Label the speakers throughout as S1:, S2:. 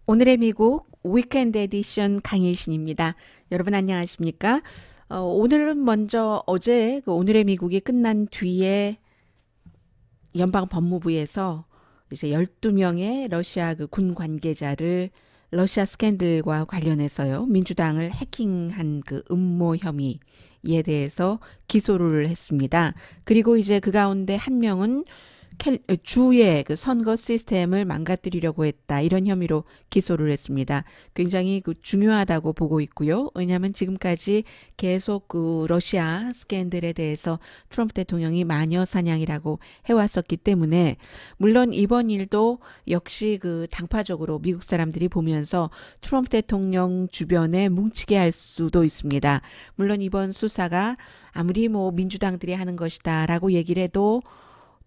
S1: 오늘의 미국 위켄드 에디션 강혜신입니다. 여러분 안녕하십니까? 오늘은 먼저 어제 오늘의 미국이 끝난 뒤에 연방 법무부에서 이제 12명의 러시아 군 관계자를 러시아 스캔들과 관련해서요. 민주당을 해킹한 음모 혐의에 대해서 기소를 했습니다. 그리고 이제 그 가운데 한 명은 주의 선거 시스템을 망가뜨리려고 했다. 이런 혐의로 기소를 했습니다. 굉장히 중요하다고 보고 있고요. 왜냐하면 지금까지 계속 러시아 스캔들에 대해서 트럼프 대통령이 마녀 사냥이라고 해왔었기 때문에 물론 이번 일도 역시 당파적으로 미국 사람들이 보면서 트럼프 대통령 주변에 뭉치게 할 수도 있습니다. 물론 이번 수사가 아무리 민주당들이 하는 것이다라고 얘기를 해도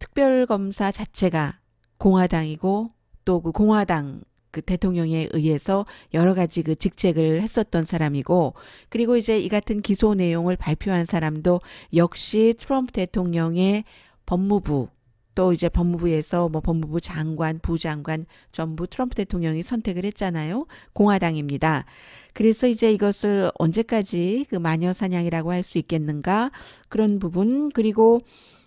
S1: 특별검사 자체가 공화당이고 또 공화당 대통령에 의해서 여러 가지 직책을 했었던 사람이고, 그리고 이제 이 같은 기소 내용을 발표한 사람도 역시 트럼프 대통령의 법무부, 또 이제 법무부에서 법무부 장관, 부장관 전부 트럼프 대통령이 선택을 했잖아요. 공화당입니다. 그래서 이제 이것을 언제까지 마녀 사냥이라고 할 수 있겠는가, 그런 부분. 그리고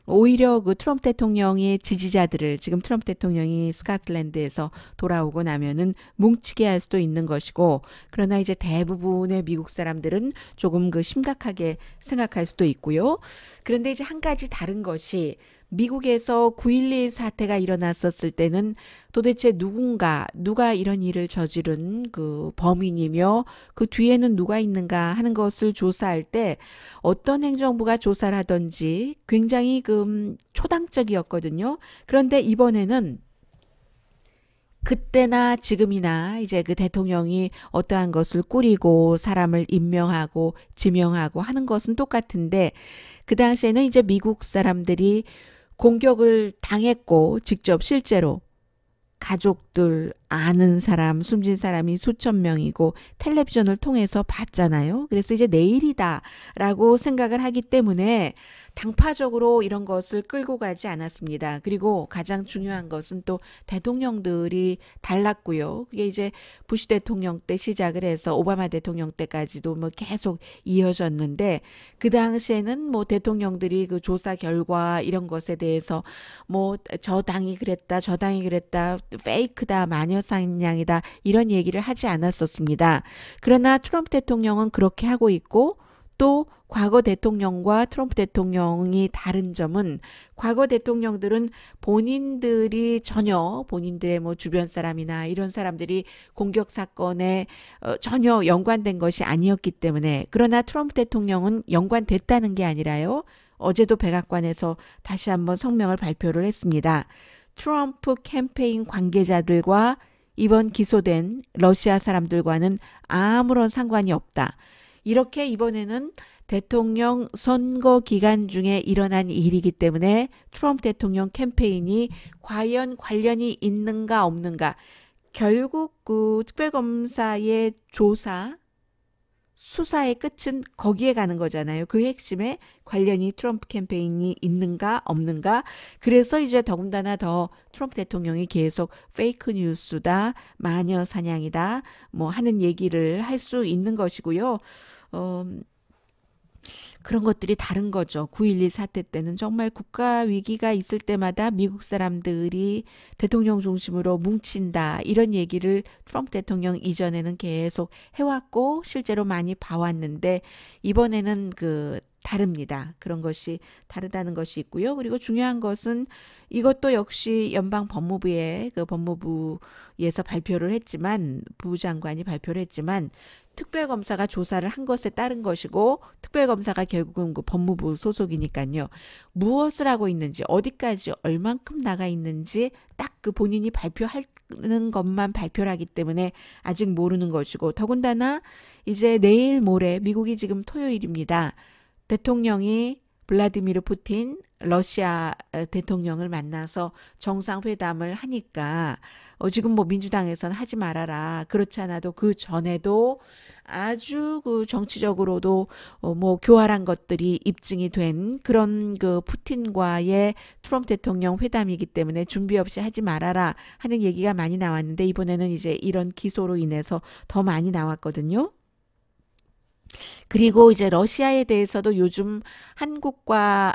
S1: 오히려 트럼프 대통령의 지지자들을 지금 트럼프 대통령이 스코틀랜드에서 돌아오고 나면은 뭉치게 할 수도 있는 것이고, 그러나 이제 대부분의 미국 사람들은 조금 심각하게 생각할 수도 있고요. 그런데 이제 한 가지 다른 것이, 미국에서 9.11 사태가 일어났었을 때는 도대체 누가 이런 일을 저지른 범인이며 그 뒤에는 누가 있는가 하는 것을 조사할 때 어떤 행정부가 조사를 하든지 굉장히 초당적이었거든요. 그런데 이번에는 그때나 지금이나 이제 대통령이 어떠한 것을 꾸리고 사람을 임명하고 지명하고 하는 것은 똑같은데, 그 당시에는 이제 미국 사람들이 공격을 당했고 직접 실제로 가족들, 아는 사람, 숨진 사람이 수천 명이고 텔레비전을 통해서 봤잖아요. 그래서 이제 내일이다라고 생각을 하기 때문에 당파적으로 이런 것을 끌고 가지 않았습니다. 그리고 가장 중요한 것은 또 대통령들이 달랐고요. 그게 이제 부시 대통령 때 시작을 해서 오바마 대통령 때까지도 계속 이어졌는데, 그 당시에는 대통령들이 조사 결과 이런 것에 대해서 저 당이 그랬다, 저 당이 그랬다, 페이크다, 마녀 사냥이다, 이런 얘기를 하지 않았었습니다. 그러나 트럼프 대통령은 그렇게 하고 있고, 또 과거 대통령과 트럼프 대통령이 다른 점은, 과거 대통령들은 본인들이 전혀 본인들의 주변 사람이나 이런 사람들이 공격 사건에 전혀 연관된 것이 아니었기 때문에. 그러나 트럼프 대통령은 연관됐다는 게 아니라요, 어제도 백악관에서 다시 한번 성명을 발표를 했습니다. 트럼프 캠페인 관계자들과 이번 기소된 러시아 사람들과는 아무런 상관이 없다. 이렇게 이번에는 대통령 선거 기간 중에 일어난 일이기 때문에 트럼프 대통령 캠페인이 과연 관련이 있는가 없는가, 결국 특별검사의 조사, 수사의 끝은 거기에 가는 거잖아요. 그 핵심에 관련이 트럼프 캠페인이 있는가 없는가. 그래서 이제 더군다나 더 트럼프 대통령이 계속 페이크 뉴스다, 마녀 사냥이다 하는 얘기를 할 수 있는 것이고요. 그런 것들이 다른 거죠. 9.11 사태 때는 정말 국가 위기가 있을 때마다 미국 사람들이 대통령 중심으로 뭉친다, 이런 얘기를 트럼프 대통령 이전에는 계속 해왔고 실제로 많이 봐왔는데, 이번에는 다릅니다. 그런 것이 다르다는 것이 있고요. 그리고 중요한 것은 이것도 역시 연방 법무부의 법무부에서 발표를 했지만, 부장관이 발표를 했지만, 특별검사가 조사를 한 것에 따른 것이고, 특별검사가 결국은 법무부 소속이니까요. 무엇을 하고 있는지, 어디까지 얼만큼 나가 있는지 딱 본인이 발표하는 것만 발표를 하기 때문에 아직 모르는 것이고, 더군다나 이제 내일 모레, 미국이 지금 토요일입니다. 대통령이 블라디미르 푸틴 러시아 대통령을 만나서 정상회담을 하니까 지금 뭐 민주당에서는 하지 말아라. 그렇지 않아도 그 전에도 아주 그 정치적으로도 뭐 교활한 것들이 입증이 된 그런 그 푸틴과의 트럼프 대통령 회담이기 때문에 준비 없이 하지 말아라 하는 얘기가 많이 나왔는데 이번에는 이제 이런 기소로 인해서 더 많이 나왔거든요. 그리고 이제 러시아에 대해서도 요즘 한국과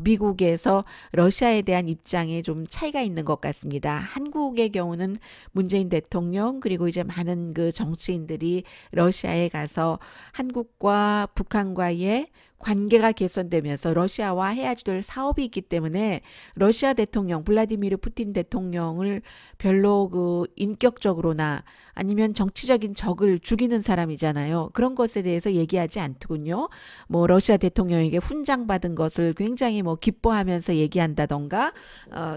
S1: 미국에서 러시아에 대한 입장에 좀 차이가 있는 것 같습니다. 한국의 경우는 문재인 대통령 그리고 이제 많은 그 정치인들이 러시아에 가서 한국과 북한과의 관계가 개선되면서 러시아와 해야지 될 사업이 있기 때문에 러시아 대통령 블라디미르 푸틴 대통령을 별로 그 인격적으로나 아니면 정치적인 적을 죽이는 사람이잖아요. 그런 것에 대해서 얘기하지 않더군요. 뭐 러시아 대통령에게 훈장 받은 것을 굉장히 뭐 기뻐하면서 얘기한다던가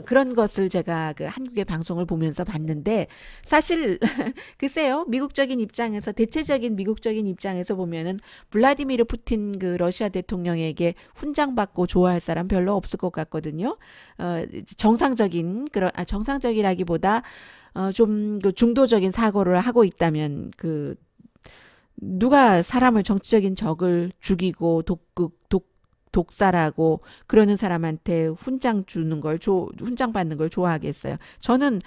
S1: 그런 것을 제가 그 한국의 방송을 보면서 봤는데 사실 글쎄요. 미국적인 입장에서 대체적인 미국적인 입장에서 보면은 블라디미르 푸틴 그 러시아 대통령에게 훈장 받고 좋아할 사람 별로 없을 것 같거든요. 정상적인 그런 정상적이라기보다 좀 그 중도적인 사고를 하고 있다면 그 누가 사람을 정치적인 적을 죽이고 독살하고 그러는 사람한테 훈장 주는 걸 훈장 받는 걸 좋아하겠어요. 저는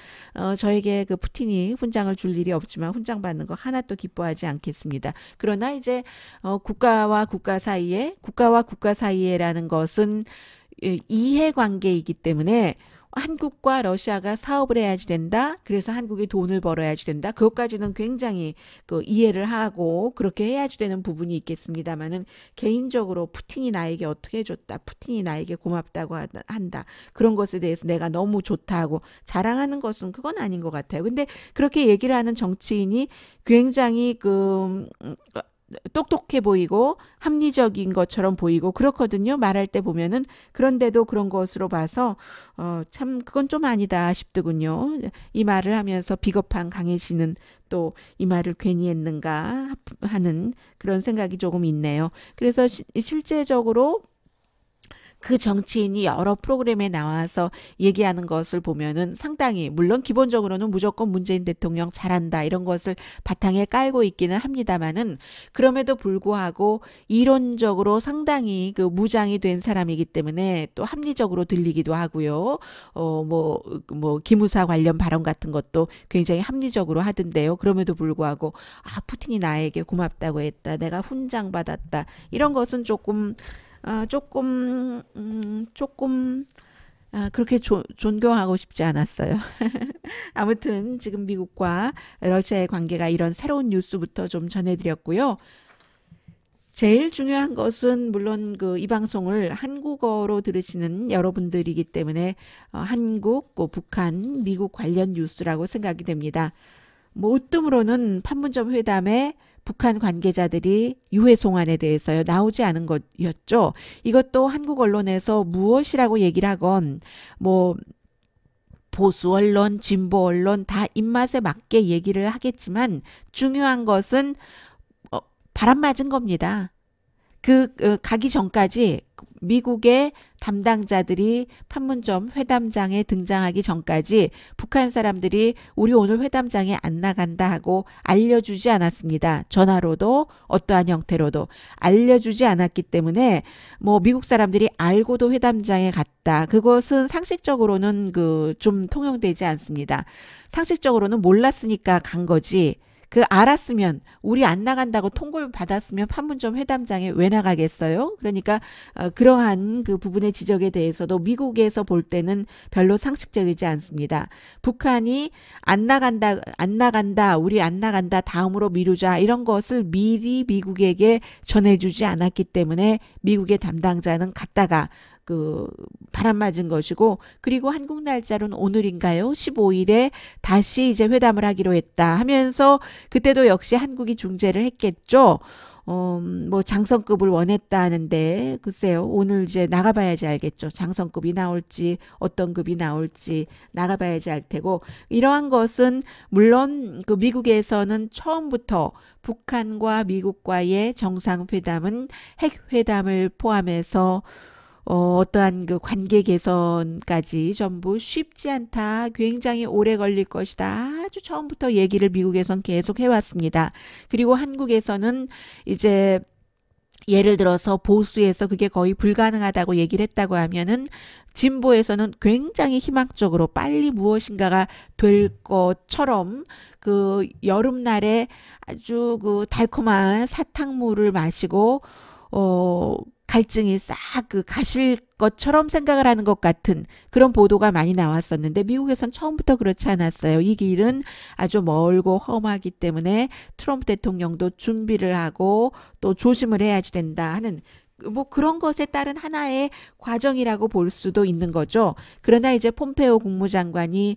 S1: 저에게 그 푸틴이 훈장을 줄 일이 없지만 훈장 받는 거 하나도 기뻐하지 않겠습니다. 그러나 이제 국가와 국가 사이에라는 것은 이해관계이기 때문에 한국과 러시아가 사업을 해야지 된다. 그래서 한국이 돈을 벌어야지 된다. 그것까지는 굉장히 그 이해를 하고 그렇게 해야지 되는 부분이 있겠습니다만은 개인적으로 푸틴이 나에게 어떻게 해줬다. 푸틴이 나에게 고맙다고 한다. 그런 것에 대해서 내가 너무 좋다고 자랑하는 것은 그건 아닌 것 같아요. 근데 그렇게 얘기를 하는 정치인이 굉장히 똑똑해 보이고 합리적인 것처럼 보이고 그렇거든요. 말할 때 보면은 그런데도 그런 것으로 봐서 참 그건 좀 아니다 싶더군요. 이 말을 하면서 비겁한 강혜진은 또 이 말을 괜히 했는가 하는 그런 생각이 조금 있네요. 그래서 실제적으로 그 정치인이 여러 프로그램에 나와서 얘기하는 것을 보면은 상당히 물론 기본적으로는 무조건 문재인 대통령 잘한다 이런 것을 바탕에 깔고 있기는 합니다만은 그럼에도 불구하고 이론적으로 상당히 그 무장이 된 사람이기 때문에 또 합리적으로 들리기도 하고요. 뭐 기무사 관련 발언 같은 것도 굉장히 합리적으로 하던데요. 그럼에도 불구하고 푸틴이 나에게 고맙다고 했다. 내가 훈장 받았다. 이런 것은 조금 그렇게 존경하고 싶지 않았어요. 아무튼 지금 미국과 러시아의 관계가 이런 새로운 뉴스부터 좀 전해드렸고요. 제일 중요한 것은 물론 그 이 방송을 한국어로 들으시는 여러분들이기 때문에 한국, 북한, 미국 관련 뉴스라고 생각이 됩니다. 뭐 으뜸으로는 판문점 회담에 북한 관계자들이 유해 송환에 대해서요 나오지 않은 것이었죠. 이것도 한국 언론에서 무엇이라고 얘기를 하건 뭐 보수 언론, 진보 언론 다 입맛에 맞게 얘기를 하겠지만 중요한 것은 바람 맞은 겁니다. 가기 전까지 미국의 담당자들이 판문점 회담장에 등장하기 전까지 북한 사람들이 우리 오늘 회담장에 안 나간다 하고 알려주지 않았습니다. 전화로도 어떠한 형태로도 알려주지 않았기 때문에 뭐 미국 사람들이 알고도 회담장에 갔다. 그것은 상식적으로는 좀 통용되지 않습니다. 상식적으로는 몰랐으니까 간 거지. 알았으면 우리 안 나간다고 통보를 받았으면 판문점 회담장에 왜 나가겠어요? 그러니까 그러한 그 부분의 지적에 대해서도 미국에서 볼 때는 별로 상식적이지 않습니다. 북한이 안 나간다, 우리 안 나간다, 다음으로 미루자 이런 것을 미리 미국에게 전해주지 않았기 때문에 미국의 담당자는 갔다가 바람 맞은 것이고 그리고 한국 날짜로는 오늘인가요? 15일에 다시 이제 회담을 하기로 했다 하면서 그때도 역시 한국이 중재를 했겠죠. 뭐 장성급을 원했다 하는데 글쎄요. 오늘 이제 나가봐야지 알겠죠. 장성급이 나올지 어떤 급이 나올지 나가봐야지 알 테고 이러한 것은 물론 그 미국에서는 처음부터 북한과 미국과의 정상회담은 핵회담을 포함해서 어떠한 그 관계 개선까지 전부 쉽지 않다. 굉장히 오래 걸릴 것이다. 아주 처음부터 얘기를 미국에선 계속 해왔습니다. 그리고 한국에서는 이제 예를 들어서 보수에서 그게 거의 불가능하다고 얘기를 했다고 하면은 진보에서는 굉장히 희망적으로 빨리 무엇인가가 될 것처럼 그 여름날에 아주 그 달콤한 사탕물을 마시고 갈증이 싹 그 가실 것처럼 생각을 하는 것 같은 그런 보도가 많이 나왔었는데 미국에선 처음부터 그렇지 않았어요. 이 길은 아주 멀고 험하기 때문에 트럼프 대통령도 준비를 하고 또 조심을 해야지 된다 하는 뭐 그런 것에 따른 하나의 과정이라고 볼 수도 있는 거죠. 그러나 이제 폼페오 국무장관이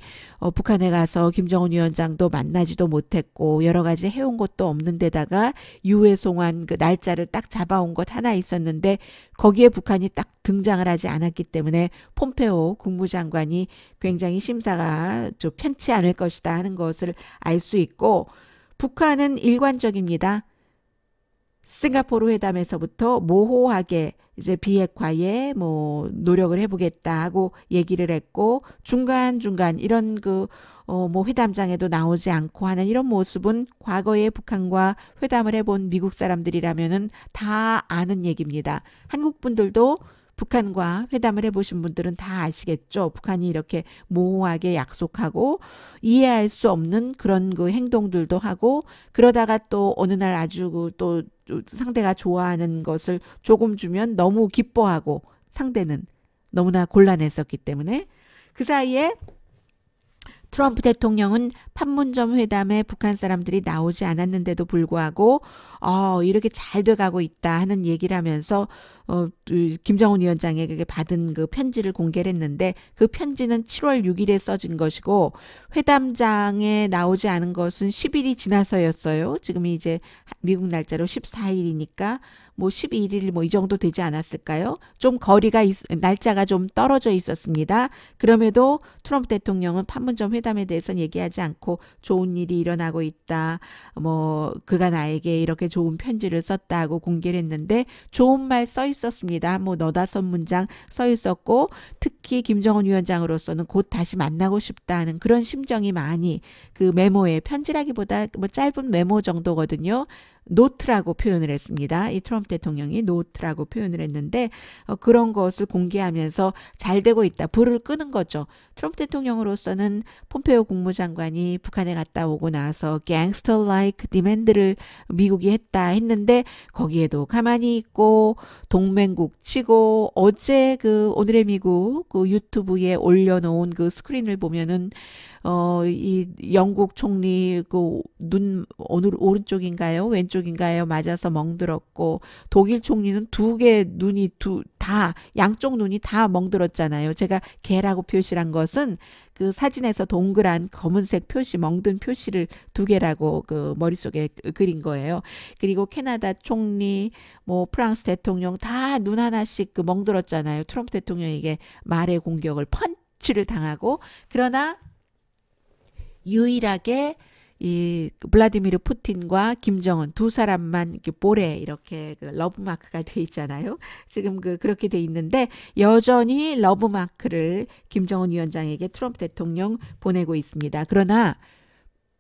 S1: 북한에 가서 김정은 위원장도 만나지도 못했고 여러 가지 해온 것도 없는 데다가 유해 송환 그 날짜를 딱 잡아온 것 하나 있었는데 거기에 북한이 딱 등장을 하지 않았기 때문에 폼페오 국무장관이 굉장히 심사가 좀 편치 않을 것이다 하는 것을 알 수 있고 북한은 일관적입니다. 싱가포르 회담에서부터 모호하게 이제 비핵화에 뭐 노력을 해보겠다 하고 얘기를 했고 중간중간 이런 그 뭐 회담장에도 나오지 않고 하는 이런 모습은 과거에 북한과 회담을 해본 미국 사람들이라면은 다 아는 얘기입니다. 한국 분들도 북한과 회담을 해보신 분들은 다 아시겠죠. 북한이 이렇게 모호하게 약속하고 이해할 수 없는 그런 그 행동들도 하고 그러다가 또 어느 날 아주 그또 상대가 좋아하는 것을 조금 주면 너무 기뻐하고 상대는 너무나 곤란했었기 때문에 그 사이에 트럼프 대통령은 판문점 회담에 북한 사람들이 나오지 않았는데도 불구하고 이렇게 잘 돼가고 있다 하는 얘기를 하면서 김정은 위원장에게 받은 그 편지를 공개를 했는데 그 편지는 7월 6일에 써진 것이고 회담장에 나오지 않은 것은 10일이 지나서였어요. 지금이 이제 미국 날짜로 14일이니까 뭐 11일 뭐 이 정도 되지 않았을까요? 좀 거리가 날짜가 좀 떨어져 있었습니다. 그럼에도 트럼프 대통령은 판문점 회담에 대해서는 얘기하지 않고 좋은 일이 일어나고 있다. 뭐 그가 나에게 이렇게 좋은 편지를 썼다고 공개를 했는데 좋은 말 써 있었습니다. 뭐 너다섯 문장 써 있었고 특히 김정은 위원장으로서는 곧 다시 만나고 싶다는 그런 심정이 많이 그 메모에 편지라기보다 뭐 짧은 메모 정도거든요. 노트라고 표현을 했습니다. 이 트럼프 대통령이 노트라고 표현을 했는데 그런 것을 공개하면서 잘 되고 있다. 불을 끄는 거죠. 트럼프 대통령으로서는 폼페오 국무장관이 북한에 갔다 오고 나서 gangster-like demand를 미국이 했다 했는데 거기에도 가만히 있고 동맹국 치고 어제 그 오늘의 미국 그 유튜브에 올려놓은 그 스크린을 보면은 이 영국 총리 그 눈 오른쪽인가요? 왼쪽인가요? 맞아서 멍들었고 독일 총리는 두 개 눈이 다 양쪽 눈이 다 멍들었잖아요. 제가 개라고 표시한 것은 그 사진에서 동그란 검은색 표시 멍든 표시를 두 개라고 그 머릿속에 그린 거예요. 그리고 캐나다 총리 뭐 프랑스 대통령 다 눈 하나씩 그 멍들었잖아요. 트럼프 대통령에게 말의 공격을 펀치를 당하고 그러나 유일하게 이 블라디미르 푸틴과 김정은 두 사람만 이렇게 볼에 이렇게 그 러브 마크가 돼 있잖아요. 지금 그렇게 돼 있는데 여전히 러브 마크를 김정은 위원장에게 트럼프 대통령 보내고 있습니다. 그러나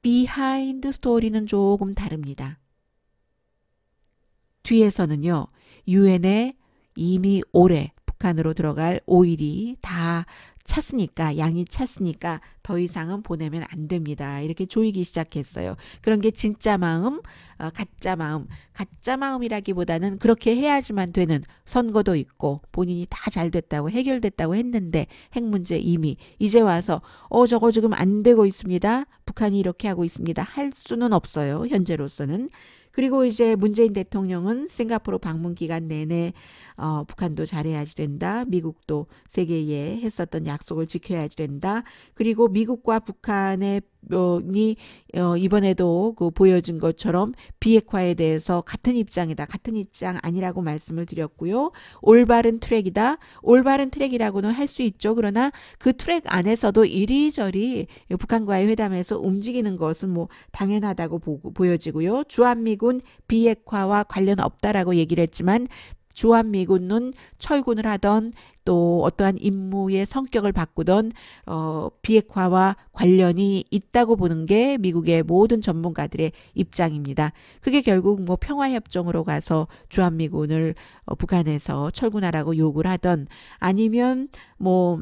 S1: 비하인드 스토리는 조금 다릅니다. 뒤에서는요. 유엔에 이미 올해 북한으로 들어갈 오일이 다 찼으니까 양이 찼으니까 더 이상은 보내면 안 됩니다. 이렇게 조이기 시작했어요. 그런 게 진짜 마음, 가짜 마음이라기보다는 그렇게 해야지만 되는 선거도 있고 본인이 다 잘 됐다고 해결됐다고 했는데 핵 문제 이미 이제 와서 저거 지금 안 되고 있습니다. 북한이 이렇게 하고 있습니다. 할 수는 없어요. 현재로서는. 그리고 이제 문재인 대통령은 싱가포르 방문 기간 내내 북한도 잘해야지 된다. 미국도 세계에 했었던 약속을 지켜야지 된다. 그리고 미국과 북한의 이번에도 그 보여준 것처럼 비핵화에 대해서 같은 입장이다. 같은 입장 아니라고 말씀을 드렸고요. 올바른 트랙이다. 올바른 트랙이라고는 할 수 있죠. 그러나 그 트랙 안에서도 이리저리 북한과의 회담에서 움직이는 것은 뭐 당연하다고 보여지고요. 주한미군 비핵화와 관련 없다라고 얘기를 했지만 주한미군은 철군을 하던 또 어떠한 임무의 성격을 바꾸던 비핵화와 관련이 있다고 보는 게 미국의 모든 전문가들의 입장입니다. 그게 결국 뭐 평화협정으로 가서 주한미군을 북한에서 철군하라고 요구를 하던 아니면 뭐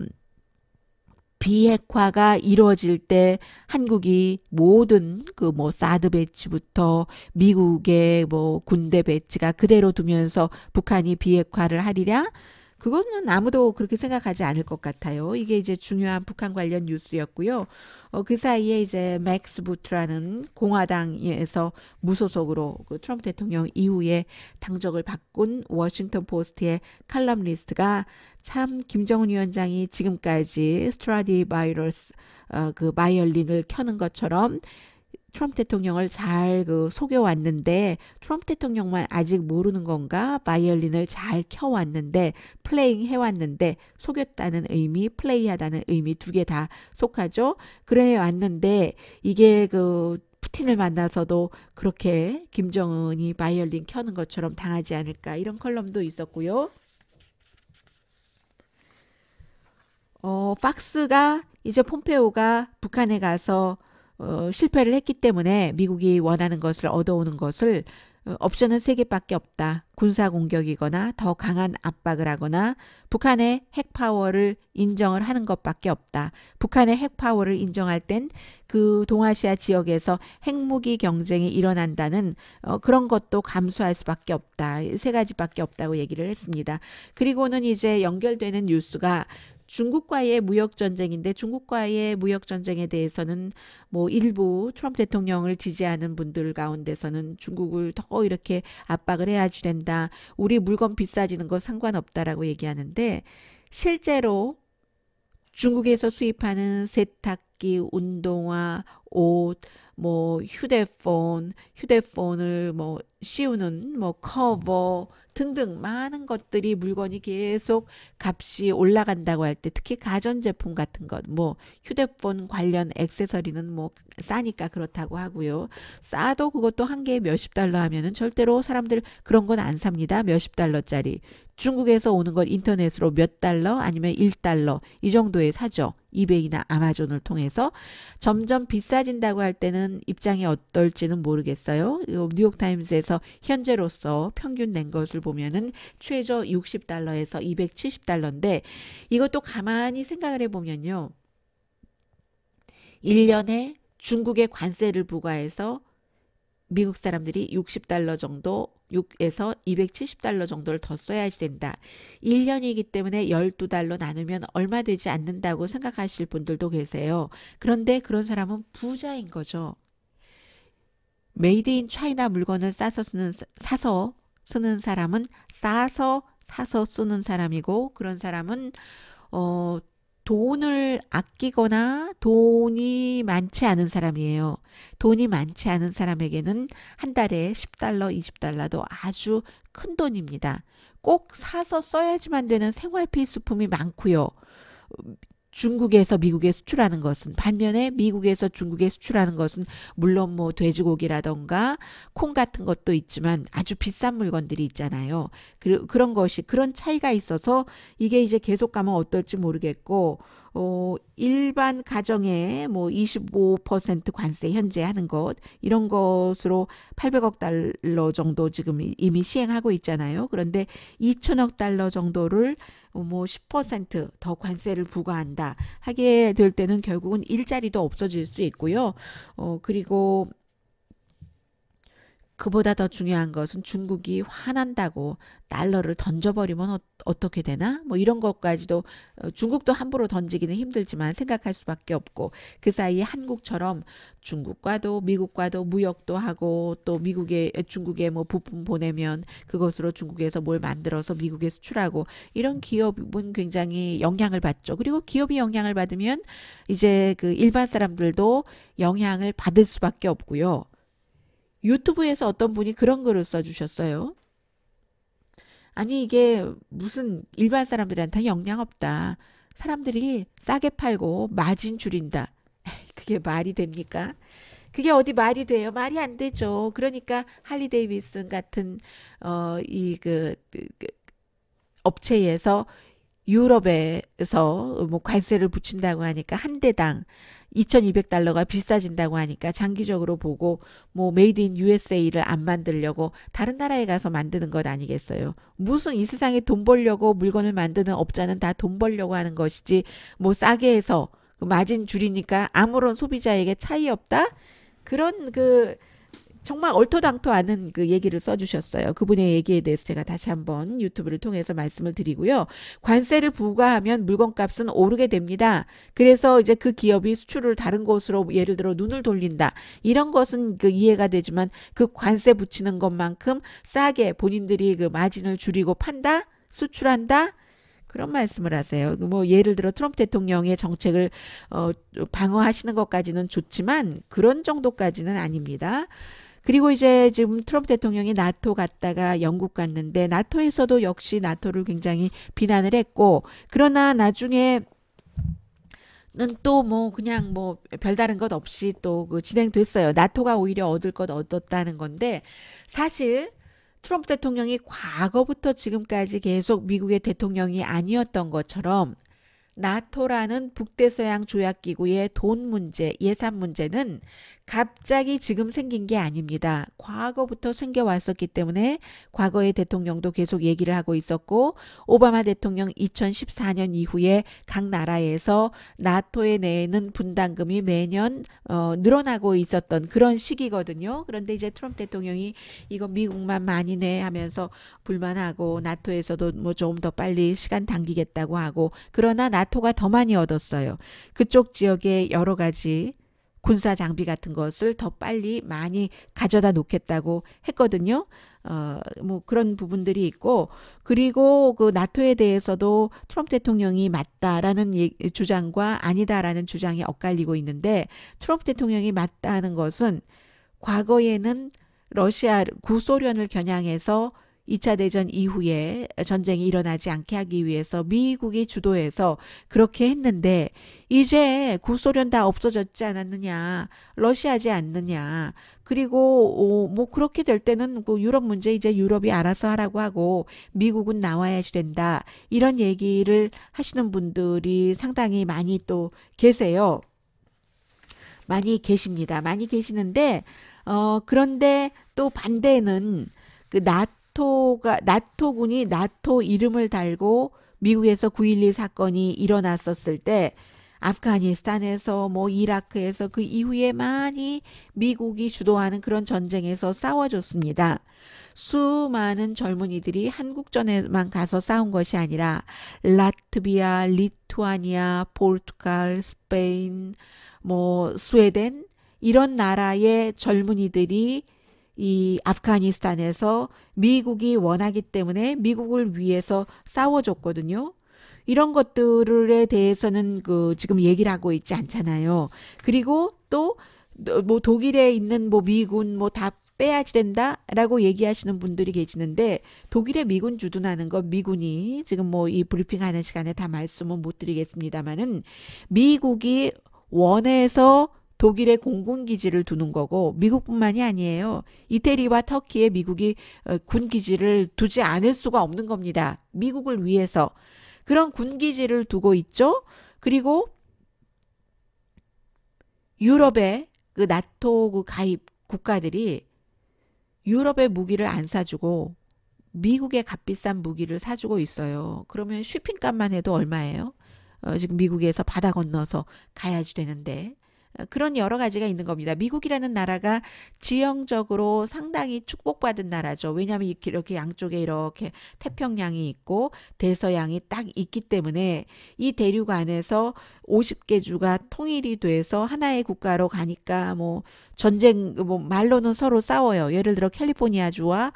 S1: 비핵화가 이루어질 때 한국이 모든 그 뭐 사드 배치부터 미국의 뭐 군대 배치가 그대로 두면서 북한이 비핵화를 하리랴? 그거는 아무도 그렇게 생각하지 않을 것 같아요. 이게 이제 중요한 북한 관련 뉴스였고요. 그 사이에 이제 맥스 부트라는 공화당에서 무소속으로 그 트럼프 대통령 이후에 당적을 바꾼 워싱턴 포스트의 칼럼니스트가 참 김정은 위원장이 지금까지 스트라디바이러스 그 바이올린을 켜는 것처럼 트럼프 대통령을 잘 그 속여왔는데 트럼프 대통령만 아직 모르는 건가? 바이올린을 잘 켜왔는데 플레잉 해왔는데 속였다는 의미, 플레이하다는 의미 두 개 다 속하죠. 그래 왔는데 이게 그 푸틴을 만나서도 그렇게 김정은이 바이올린 켜는 것처럼 당하지 않을까 이런 컬럼도 있었고요. 팍스가 이제 폼페오가 북한에 가서 실패를 했기 때문에 미국이 원하는 것을 얻어오는 것을 옵션은 세 개밖에 없다. 군사 공격이거나 더 강한 압박을 하거나 북한의 핵 파워를 인정을 하는 것밖에 없다. 북한의 핵 파워를 인정할 땐 그 동아시아 지역에서 핵무기 경쟁이 일어난다는 그런 것도 감수할 수밖에 없다. 세 가지밖에 없다고 얘기를 했습니다. 그리고는 이제 연결되는 뉴스가 중국과의 무역 전쟁인데 중국과의 무역 전쟁에 대해서는 뭐 일부 트럼프 대통령을 지지하는 분들 가운데서는 중국을 더 이렇게 압박을 해야 된다. 우리 물건 비싸지는 거 상관없다라고 얘기하는데 실제로 중국에서 수입하는 세탁기, 운동화, 옷, 뭐 휴대폰을 뭐 씌우는 뭐 커버 등등 많은 것들이 물건이 계속 값이 올라간다고 할 때 특히 가전제품 같은 것, 뭐 휴대폰 관련 액세서리는 뭐 싸니까 그렇다고 하고요. 싸도 그것도 한 개에 몇십 달러 하면은 절대로 사람들 그런 건 안 삽니다. 몇십 달러짜리. 중국에서 오는 것 인터넷으로 몇 달러 아니면 1달러 이 정도에 사죠. 이베이나 아마존을 통해서 점점 비싸진다고 할 때는 입장이 어떨지는 모르겠어요. 뉴욕타임스에서 현재로서 평균 낸 것을 보면은 최저 60달러에서 270달러인데 이것도 가만히 생각을 해보면요. 1년에 중국에 관세를 부과해서 미국 사람들이 60달러 정도 6에서 270달러 정도를 더 써야지 된다. 1년이기 때문에 12달러 나누면 얼마 되지 않는다고 생각하실 분들도 계세요. 그런데 그런 사람은 부자인 거죠. 메이드 인 차이나 물건을 사서 쓰는 사람은 싸서 사서 쓰는 사람이고 그런 사람은 어, 돈을 아끼거나 돈이 많지 않은 사람이에요. 돈이 많지 않은 사람에게는 한 달에 10달러, 20달러도 아주 큰 돈입니다. 꼭 사서 써야지만 되는 생활 필수품이 많고요. 중국에서 미국에 수출하는 것은 반면에 미국에서 중국에 수출하는 것은 물론 뭐 돼지고기라던가 콩 같은 것도 있지만 아주 비싼 물건들이 있잖아요. 그런 것이 그런 차이가 있어서 이게 이제 계속 가면 어떨지 모르겠고 일반 가정에 뭐 25% 관세 현재 하는 것 이런 것으로 800억 달러 정도 지금 이미 시행하고 있잖아요. 그런데 2천억 달러 정도를 뭐 10%더 관세를 부과한다 하게 될 때는 결국은 일자리도 없어질 수 있고요. 그리고 그보다 더 중요한 것은 중국이 화난다고 달러를 던져버리면 어떻게 되나? 뭐 이런 것까지도 중국도 함부로 던지기는 힘들지만 생각할 수밖에 없고 그 사이에 한국처럼 중국과도 미국과도 무역도 하고 또 중국에 뭐 부품 보내면 그것으로 중국에서 뭘 만들어서 미국에 수출하고 이런 기업은 굉장히 영향을 받죠. 그리고 기업이 영향을 받으면 이제 그 일반 사람들도 영향을 받을 수밖에 없고요. 유튜브에서 어떤 분이 그런 글을 써주셨어요. 아니 이게 무슨 일반 사람들한테 영향 없다. 사람들이 싸게 팔고 마진 줄인다. 그게 말이 됩니까? 그게 어디 말이 돼요? 말이 안 되죠. 그러니까 할리 데이비슨 같은 이그 업체에서 유럽에서 뭐 관세를 붙인다고 하니까 한 대당 $2,200가 비싸진다고 하니까 장기적으로 보고 뭐 메이드 인 USA를 안 만들려고 다른 나라에 가서 만드는 것 아니겠어요. 무슨 이 세상에 돈 벌려고 물건을 만드는 업자는 다 돈 벌려고 하는 것이지 뭐 싸게 해서 그 마진 줄이니까 아무런 소비자에게 차이 없다? 그런 정말 얼토당토 않은 그 얘기를 써주셨어요. 그분의 얘기에 대해서 제가 다시 한번 유튜브를 통해서 말씀을 드리고요. 관세를 부과하면 물건값은 오르게 됩니다. 그래서 이제 그 기업이 수출을 다른 곳으로 예를 들어 눈을 돌린다. 이런 것은 이해가 되지만 그 관세 붙이는 것만큼 싸게 본인들이 그 마진을 줄이고 판다? 수출한다? 그런 말씀을 하세요. 뭐 예를 들어 트럼프 대통령의 정책을 방어하시는 것까지는 좋지만 그런 정도까지는 아닙니다. 그리고 이제 지금 트럼프 대통령이 나토 갔다가 영국 갔는데 나토에서도 역시 나토를 굉장히 비난을 했고 그러나 나중에 는 또 뭐 그냥 뭐 별다른 것 없이 또 진행됐어요. 나토가 오히려 얻을 것 얻었다는 건데 사실 트럼프 대통령이 과거부터 지금까지 계속 미국의 대통령이 아니었던 것처럼 나토라는 북대서양 조약기구의 돈 문제, 예산 문제는 갑자기 지금 생긴 게 아닙니다. 과거부터 생겨왔었기 때문에 과거의 대통령도 계속 얘기를 하고 있었고 오바마 대통령 2014년 이후에 각 나라에서 나토에 내는 분담금이 매년 늘어나고 있었던 그런 시기거든요. 그런데 이제 트럼프 대통령이 이거 미국만 많이 내 하면서 불만하고 나토에서도 뭐 좀 더 빨리 시간 당기겠다고 하고 그러나 나토가 더 많이 얻었어요. 그쪽 지역에 여러 가지 군사 장비 같은 것을 더 빨리 많이 가져다 놓겠다고 했거든요. 뭐 그런 부분들이 있고 그리고 그 나토에 대해서도 트럼프 대통령이 맞다라는 주장과 아니다라는 주장이 엇갈리고 있는데 트럼프 대통령이 맞다는 것은 과거에는 러시아 구소련을 겨냥해서 2차 대전 이후에 전쟁이 일어나지 않게 하기 위해서 미국이 주도해서 그렇게 했는데 이제 구소련 다 없어졌지 않았느냐 러시아지 않느냐 그리고 뭐 그렇게 될 때는 유럽 문제 이제 유럽이 알아서 하라고 하고 미국은 나와야지 된다 이런 얘기를 하시는 분들이 상당히 많이 또 계세요. 많이 계십니다. 많이 계시는데 그런데 또 반대는 그 나토군이 나토 이름을 달고 미국에서 9.12 사건이 일어났었을 때 아프가니스탄에서 뭐 이라크에서 그 이후에 많이 미국이 주도하는 그런 전쟁에서 싸워줬습니다. 수많은 젊은이들이 한국전에만 가서 싸운 것이 아니라 라트비아, 리투아니아, 포르투갈, 스페인, 뭐 스웨덴 이런 나라의 젊은이들이 이 아프가니스탄에서 미국이 원하기 때문에 미국을 위해서 싸워줬거든요. 이런 것들에 대해서는 지금 얘기를 하고 있지 않잖아요. 그리고 또 뭐 독일에 있는 뭐 미군 뭐 다 빼야지 된다라고 얘기하시는 분들이 계시는데 독일의 미군 주둔하는 건 미군이 지금 뭐 이 브리핑하는 시간에 다 말씀은 못 드리겠습니다만은 미국이 원해서 독일의 공군기지를 두는 거고 미국뿐만이 아니에요. 이태리와 터키에 미국이 군기지를 두지 않을 수가 없는 겁니다. 미국을 위해서. 그런 군기지를 두고 있죠. 그리고 유럽의 그 나토 그 가입 국가들이 유럽의 무기를 안 사주고 미국의 값비싼 무기를 사주고 있어요. 그러면 쇼핑값만 해도 얼마예요? 지금 미국에서 바다 건너서 가야지 되는데 그런 여러 가지가 있는 겁니다. 미국이라는 나라가 지형적으로 상당히 축복받은 나라죠. 왜냐하면 이렇게 양쪽에 이렇게 태평양이 있고 대서양이 딱 있기 때문에 이 대륙 안에서 50개 주가 통일이 돼서 하나의 국가로 가니까 뭐 전쟁 뭐 말로는 서로 싸워요. 예를 들어 캘리포니아주와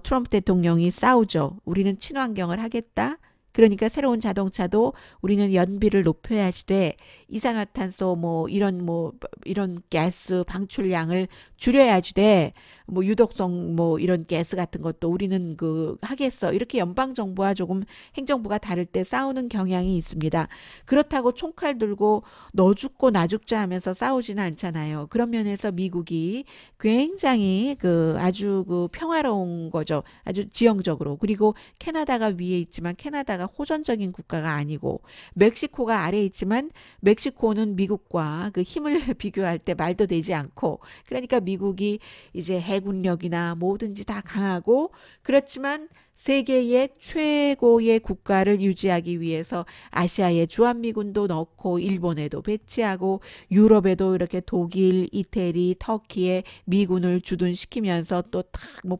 S1: 트럼프 대통령이 싸우죠. 우리는 친환경을 하겠다. 그러니까 새로운 자동차도 우리는 연비를 높여야지 돼. 이산화탄소 이런 가스 방출량을 줄여야지 돼. 뭐 유독성 이런 가스 같은 것도 우리는 하겠어. 이렇게 연방 정부와 조금 행정부가 다를 때 싸우는 경향이 있습니다. 그렇다고 총칼 들고 너 죽고 나 죽자 하면서 싸우지는 않잖아요. 그런 면에서 미국이 굉장히 아주 평화로운 거죠. 아주 지형적으로. 그리고 캐나다가 위에 있지만 캐나다가 호전적인 국가가 아니고 멕시코가 아래에 있지만 멕시코는 미국과 힘을 비교할 때 말도 되지 않고 그러니까 미국이 이제 해군력이나 뭐든지 다 강하고 그렇지만 세계의 최고의 국가를 유지하기 위해서 아시아에 주한미군도 넣고 일본에도 배치하고 유럽에도 이렇게 독일, 이태리, 터키에 미군을 주둔시키면서 또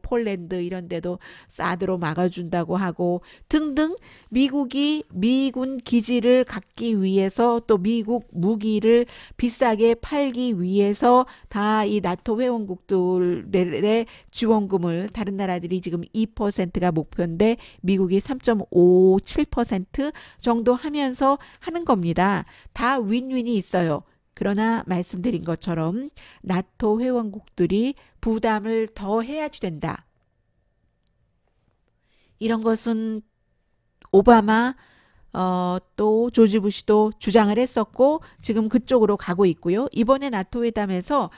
S1: 폴란드 이런 데도 사드로 막아준다고 하고 등등 미국이 미군 기지를 갖기 위해서 또 미국 무기를 비싸게 팔기 위해서 다 이 나토 회원국들의 지원금을 다른 나라들이 지금 2%가 목표인데 미국이 3.57% 정도 하면서 하는 겁니다. 다 윈윈이 있어요. 그러나 말씀드린 것처럼 나토 회원국들이 부담을 더 해야지 된다. 이런 것은 오바마 또 조지 부시도 주장을 했었고 지금 그쪽으로 가고 있고요. 이번에 나토 회담에서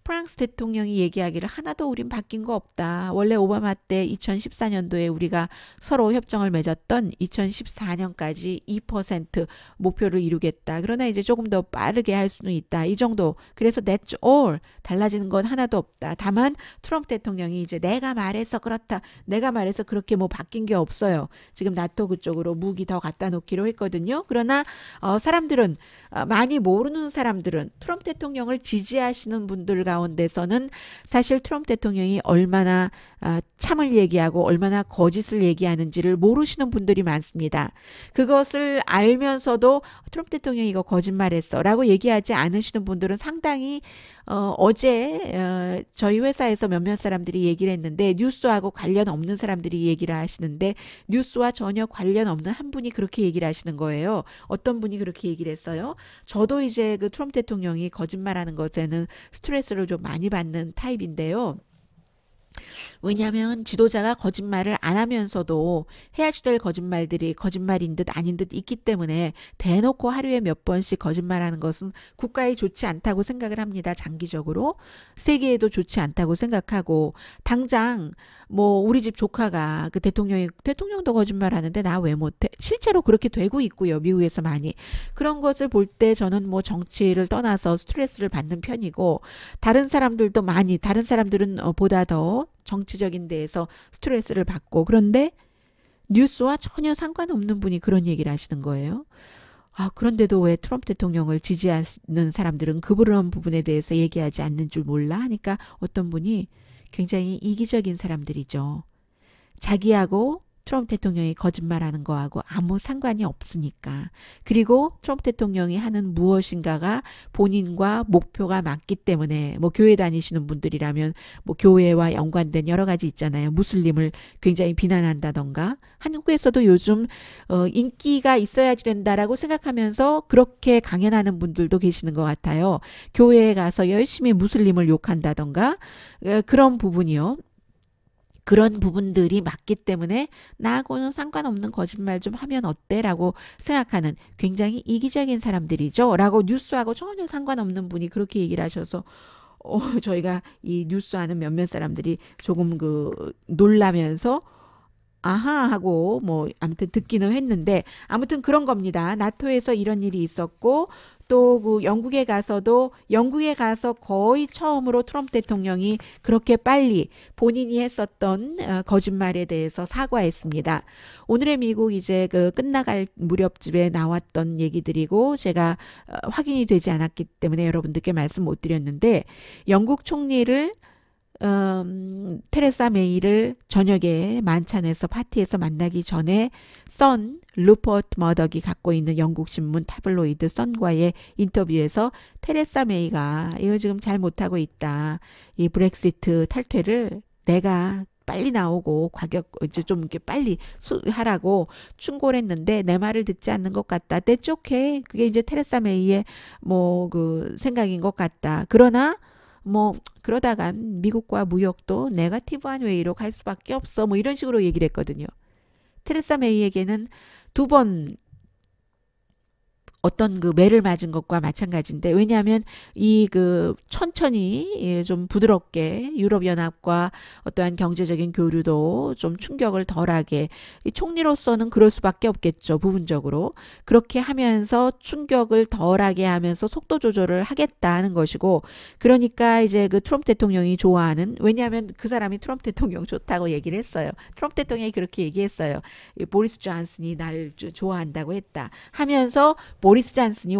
S1: 프랑스 대통령이 얘기하기를 하나도 우린 바뀐 거 없다. 원래 오바마 때 2014년도에 우리가 서로 협정을 맺었던 2014년까지 2% 목표를 이루겠다. 그러나 이제 조금 더 빠르게 할 수는 있다. 이 정도. 그래서 that's all. 달라지는 건 하나도 없다. 다만 트럼프 대통령이 이제 내가 말해서 그렇다. 내가 말해서 그렇게 바뀐 게 없어요. 지금 나토 그쪽으로 무기 더 갖다 놓기로 했거든요. 그러나 사람들은 많이 모르는 사람들은 트럼프 대통령을 지지하시는 분들 가운데서는 사실 트럼프 대통령이 얼마나 참을 얘기하고 얼마나 거짓을 얘기하는지를 모르시는 분들이 많습니다. 그것을 알면서도 트럼프 대통령이 이거 거짓말했어 라고 얘기하지 않으시는 분들은 상당히 어제 저희 회사에서 몇몇 사람들이 얘기를 했는데 뉴스하고 관련 없는 사람들이 얘기를 하시는데 뉴스와 전혀 관련 없는 한 분이 그렇게 얘기를 하시는 거예요. 어떤 분이 그렇게 얘기를 했어요? 저도 이제 트럼프 대통령이 거짓말하는 것에는 스트레스를 좀 많이 받는 타입인데요. 왜냐하면 지도자가 거짓말을 안 하면서도 해야지 될 거짓말들이 거짓말인 듯 아닌 듯 있기 때문에 대놓고 하루에 몇 번씩 거짓말하는 것은 국가에 좋지 않다고 생각을 합니다. 장기적으로 세계에도 좋지 않다고 생각하고 당장 우리 집 조카가 대통령도 거짓말하는데 나 왜 못해? 실제로 그렇게 되고 있고요. 미국에서 많이 그런 것을 볼 때 저는 정치를 떠나서 스트레스를 받는 편이고 다른 사람들은 보다 더 정치적인 데에서 스트레스를 받고 그런데 뉴스와 전혀 상관없는 분이 그런 얘기를 하시는 거예요. 그런데도 왜 트럼프 대통령을 지지하는 사람들은 그런 부분에 대해서 얘기하지 않는 줄 몰라 하니까 어떤 분이 굉장히 이기적인 사람들이죠. 자기하고 트럼프 대통령이 거짓말하는 거하고 아무 상관이 없으니까. 그리고 트럼프 대통령이 하는 무엇인가가 본인과 목표가 맞기 때문에 교회 다니시는 분들이라면 교회와 연관된 여러 가지 있잖아요. 무슬림을 굉장히 비난한다던가 한국에서도 요즘 인기가 있어야지 된다라고 생각하면서 그렇게 강연하는 분들도 계시는 것 같아요. 교회에 가서 열심히 무슬림을 욕한다던가 그런 부분이요. 그런 부분들이 맞기 때문에 나하고는 상관없는 거짓말 좀 하면 어때? 라고 생각하는 굉장히 이기적인 사람들이죠. 라고 뉴스하고 전혀 상관없는 분이 그렇게 얘기를 하셔서 저희가 이 뉴스하는 몇몇 사람들이 조금 놀라면서 아하 하고 아무튼 듣기는 했는데 아무튼 그런 겁니다. 나토에서 이런 일이 있었고 또 영국에 가서 거의 처음으로 트럼프 대통령이 그렇게 빨리 본인이 했었던 거짓말에 대해서 사과했습니다. 오늘의 미국 이제 끝나갈 무렵쯤에 나왔던 얘기들이고 제가 확인이 되지 않았기 때문에 여러분들께 말씀 못 드렸는데 영국 총리를 테레사 메이를 저녁에 만찬에서 파티에서 만나기 전에 루퍼트 머덕이 갖고 있는 영국 신문 타블로이드 선과의 인터뷰에서 테레사 메이가 이거 지금 잘 못하고 있다. 이 브렉시트 탈퇴를 내가 빨리 나오고 가격 이제 좀 이렇게 빨리 하라고 충고를 했는데 내 말을 듣지 않는 것 같다. That's okay. 그게 이제 테레사 메이의 뭐 그 생각인 것 같다. 그러나 뭐 그러다간 미국과 무역도 네거티브한 웨이로 갈 수밖에 없어. 뭐 이런 식으로 얘기를 했거든요. 테레사 메이에게는 두 번 어떤 그 매를 맞은 것과 마찬가지인데 왜냐하면 이 그 천천히 좀 부드럽게 유럽연합과 어떠한 경제적인 교류도 좀 충격을 덜하게 이 총리로서는 그럴 수밖에 없겠죠. 부분적으로 그렇게 하면서 충격을 덜하게 하면서 속도 조절을 하겠다는 것이고 그러니까 이제 그 트럼프 대통령이 좋아하는 왜냐하면 그 사람이 트럼프 대통령 좋다고 얘기를 했어요. 트럼프 대통령이 그렇게 얘기했어요. 보리스 존슨이 날 좋아한다고 했다 하면서 보리스 존슨이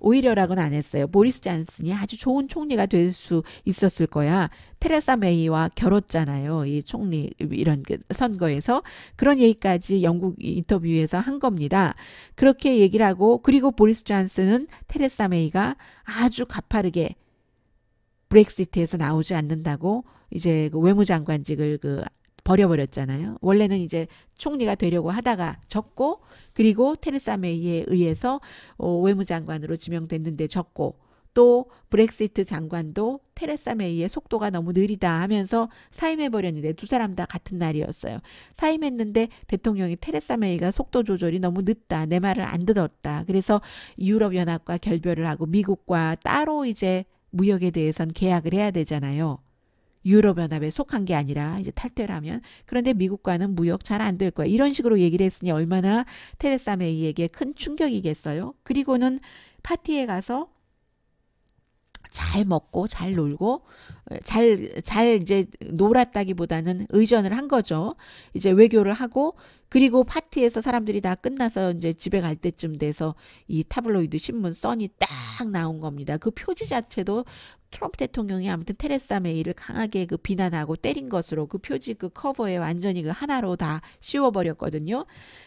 S1: 오히려라고는 안 했어요. 보리스 존슨이 아주 좋은 총리가 될 수 있었을 거야. 테레사 메이와 겨뤘잖아요. 이 총리 이런 선거에서 그런 얘기까지 영국 인터뷰에서 한 겁니다. 그렇게 얘기를 하고 그리고 보리스 존슨은 테레사 메이가 아주 가파르게 브렉시트에서 나오지 않는다고 이제 그 외무장관직을 버려버렸잖아요. 원래는 이제 총리가 되려고 하다가 졌고 그리고 테레사 메이에 의해서 외무장관으로 지명됐는데 졌고 또 브렉시트 장관도 테레사 메이의 속도가 너무 느리다 하면서 사임해버렸는데 두 사람 다 같은 날이었어요. 사임했는데 대통령이 테레사 메이가 속도 조절이 너무 늦다. 내 말을 안 듣었다. 그래서 유럽연합과 결별을 하고 미국과 따로 이제 무역에 대해선 계약을 해야 되잖아요. 유럽연합에 속한 게 아니라 이제 탈퇴를 하면 그런데 미국과는 무역 잘 안 될 거야. 이런 식으로 얘기를 했으니 얼마나 테레사 메이에게 큰 충격이겠어요. 그리고는 파티에 가서 잘 먹고 잘 놀고 잘 이제 놀았다기보다는 의전을 한 거죠. 이제 외교를 하고 그리고 파티에서 사람들이 다 끝나서 이제 집에 갈 때쯤 돼서 이 타블로이드 신문 선이 딱 나온 겁니다. 그 표지 자체도 트럼프 대통령이 아무튼 테레사 메이를 강하게 그 비난하고 때린 것으로 그 표지 그 커버에 완전히 그 하나로 다 씌워버렸거든요.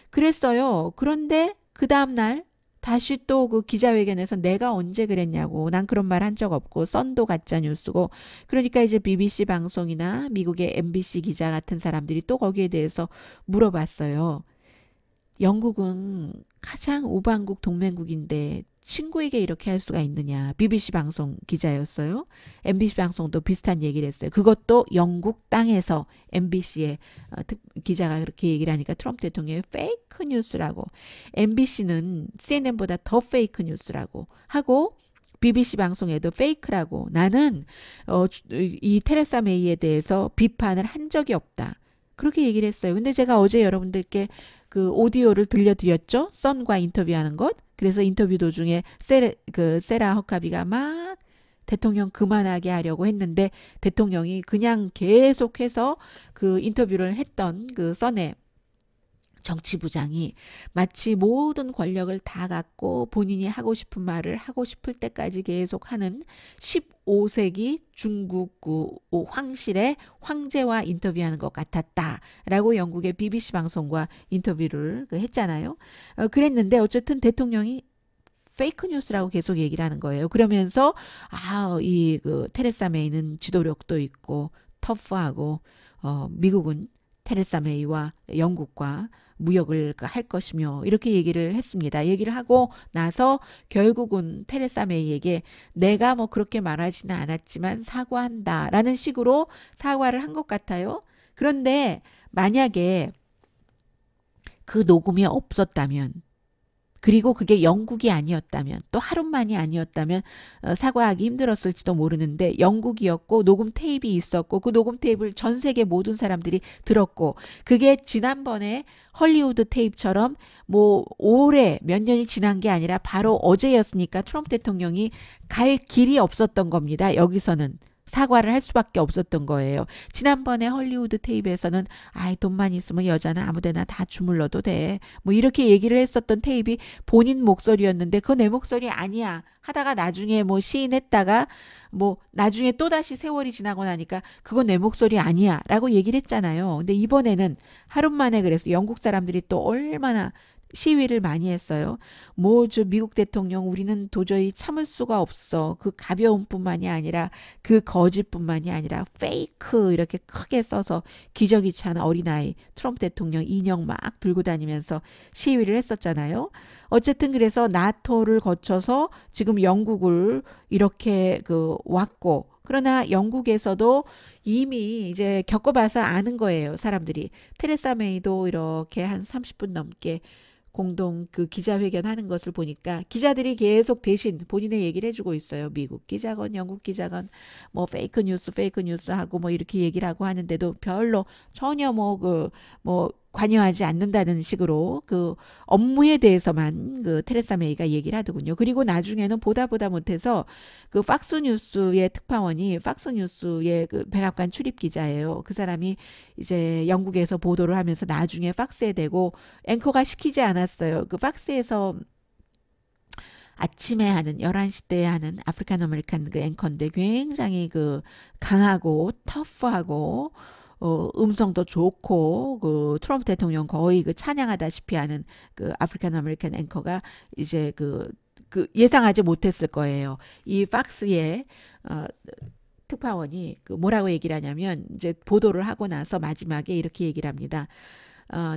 S1: 그랬어요. 그런데 그 다음날 다시 또 그 기자회견에서 내가 언제 그랬냐고 난 그런 말 한 적 없고 썬도 가짜 뉴스고 그러니까 이제 BBC 방송이나 미국의 MBC 기자 같은 사람들이 또 거기에 대해서 물어봤어요. 영국은 가장 우방국 동맹국인데 친구에게 이렇게 할 수가 있느냐. BBC 방송 기자였어요. MBC 방송도 비슷한 얘기를 했어요. 그것도 영국 땅에서 MBC의 기자가 그렇게 얘기를 하니까 트럼프 대통령이 페이크 뉴스라고 MBC는 CNN보다 더 페이크 뉴스라고 하고 BBC 방송에도 페이크라고 나는 이 테레사 메이에 대해서 비판을 한 적이 없다. 그렇게 얘기를 했어요. 근데 제가 어제 여러분들께 그 오디오를 들려드렸죠. 선과 인터뷰하는 것. 그래서 인터뷰 도중에 세라 허카비가 막 대통령 그만하게 하려고 했는데 대통령이 그냥 계속해서 그 인터뷰를 했던 그 선의 정치부장이 마치 모든 권력을 다 갖고 본인이 하고 싶은 말을 하고 싶을 때까지 계속하는 15세기 중국 황실의 황제와 인터뷰하는 것 같았다라고 영국의 BBC 방송과 인터뷰를 했잖아요. 그랬는데 어쨌든 대통령이 페이크 뉴스라고 계속 얘기를 하는 거예요. 그러면서 이 테레사 메이는 지도력도 있고 터프하고 미국은 테레사 메이와 영국과 무역을 할 것이며 이렇게 얘기를 했습니다. 얘기를 하고 나서 결국은 테레사 메이에게 내가 뭐 그렇게 말하지는 않았지만 사과한다라는 식으로 사과를 한 것 같아요. 그런데 만약에 그 녹음이 없었다면 그리고 그게 영국이 아니었다면 또 하루만이 아니었다면 사과하기 힘들었을지도 모르는데 영국이었고 녹음 테이프가 있었고 그 녹음 테이프를 전 세계 모든 사람들이 들었고 그게 지난번에 헐리우드 테이프처럼 뭐 오래 몇 년이 지난 게 아니라 바로 어제였으니까 트럼프 대통령이 갈 길이 없었던 겁니다. 여기서는. 사과를 할 수밖에 없었던 거예요. 지난번에 헐리우드 테이프에서는 돈만 있으면 여자는 아무데나 다 주물러도 돼. 뭐 이렇게 얘기를 했었던 테이프 본인 목소리였는데 그거 내 목소리 아니야. 하다가 나중에 뭐 시인했다가 뭐 나중에 또다시 세월이 지나고 나니까 그거 내 목소리 아니야 라고 얘기를 했잖아요. 근데 이번에는 하루 만에 그래서 영국 사람들이 또 얼마나 시위를 많이 했어요. 뭐 저 미국 대통령 우리는 도저히 참을 수가 없어. 그 가벼움뿐만이 아니라 그 거짓뿐만이 아니라 페이크 이렇게 크게 써서 기저귀 찬 어린아이 트럼프 대통령 인형 막 들고 다니면서 시위를 했었잖아요. 어쨌든 그래서 나토를 거쳐서 지금 영국을 이렇게 그 왔고 그러나 영국에서도 이미 이제 겪어봐서 아는 거예요. 사람들이. 테레사 메이도 이렇게 한 30분 넘게 공동 그 기자회견 하는 것을 보니까 기자들이 계속 대신 본인의 얘기를 해주고 있어요. 미국 기자건 영국 기자건 뭐 페이크 뉴스 하고 뭐 이렇게 얘기를 하고 하는데도 별로 전혀 뭐 관여하지 않는다는 식으로 그 업무에 대해서만 그 테레사 메이가 얘기를 하더군요. 그리고 나중에는 보다 못해서 그 팍스뉴스의 특파원이 팍스뉴스의 그 백악관 출입 기자예요. 그 사람이 이제 영국에서 보도를 하면서 나중에 팍스에 대고 앵커가 시키지 않았어요. 그 팍스에서 아침에 하는 11시 때 하는 아프리칸 아메리칸 그 앵커인데 굉장히 그 강하고 터프하고 음성도 좋고 그 트럼프 대통령 거의 그 찬양하다시피 하는 그 아프리칸 아메리칸 앵커가 이제 그 예상하지 못했을 거예요. 이 팍스의 특파원이 그 뭐라고 얘기를 하냐면 이제 보도를 하고 나서 마지막에 이렇게 얘기를 합니다.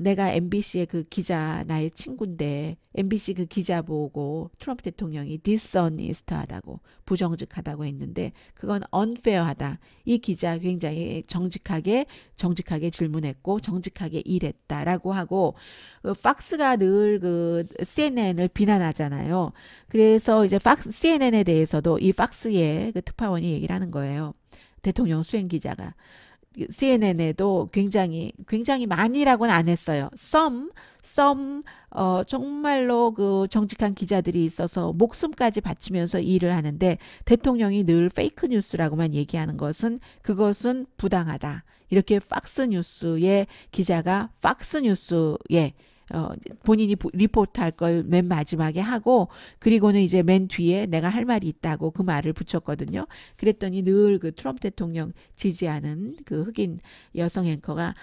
S1: 내가 MBC의 그 기자 나의 친구인데 MBC 그 기자 보고 트럼프 대통령이 디스어니스트하다고 부정직하다고 했는데 그건 unfair하다. 이 기자 굉장히 정직하게 질문했고 정직하게 일했다라고 하고 팍스가 늘 그 CNN을 비난하잖아요. 그래서 이제 CNN에 대해서도 이 팍스의 그 특파원이 얘기를 하는 거예요. 대통령 수행 기자가. CNN에도 굉장히 많이라고는 안 했어요. 정말로 그 정직한 기자들이 있어서 목숨까지 바치면서 일을 하는데 대통령이 늘 페이크 뉴스라고만 얘기하는 것은 그것은 부당하다. 이렇게 팍스뉴스의 기자가 팍스뉴스에 본인이 리포트 할 걸 맨 마지막에 하고 그리고는 이제 맨 뒤에 내가 할 말이 있다고 그 말을 붙였거든요. 그랬더니 늘 그 트럼프 대통령 지지하는 그 흑인 여성 앵커가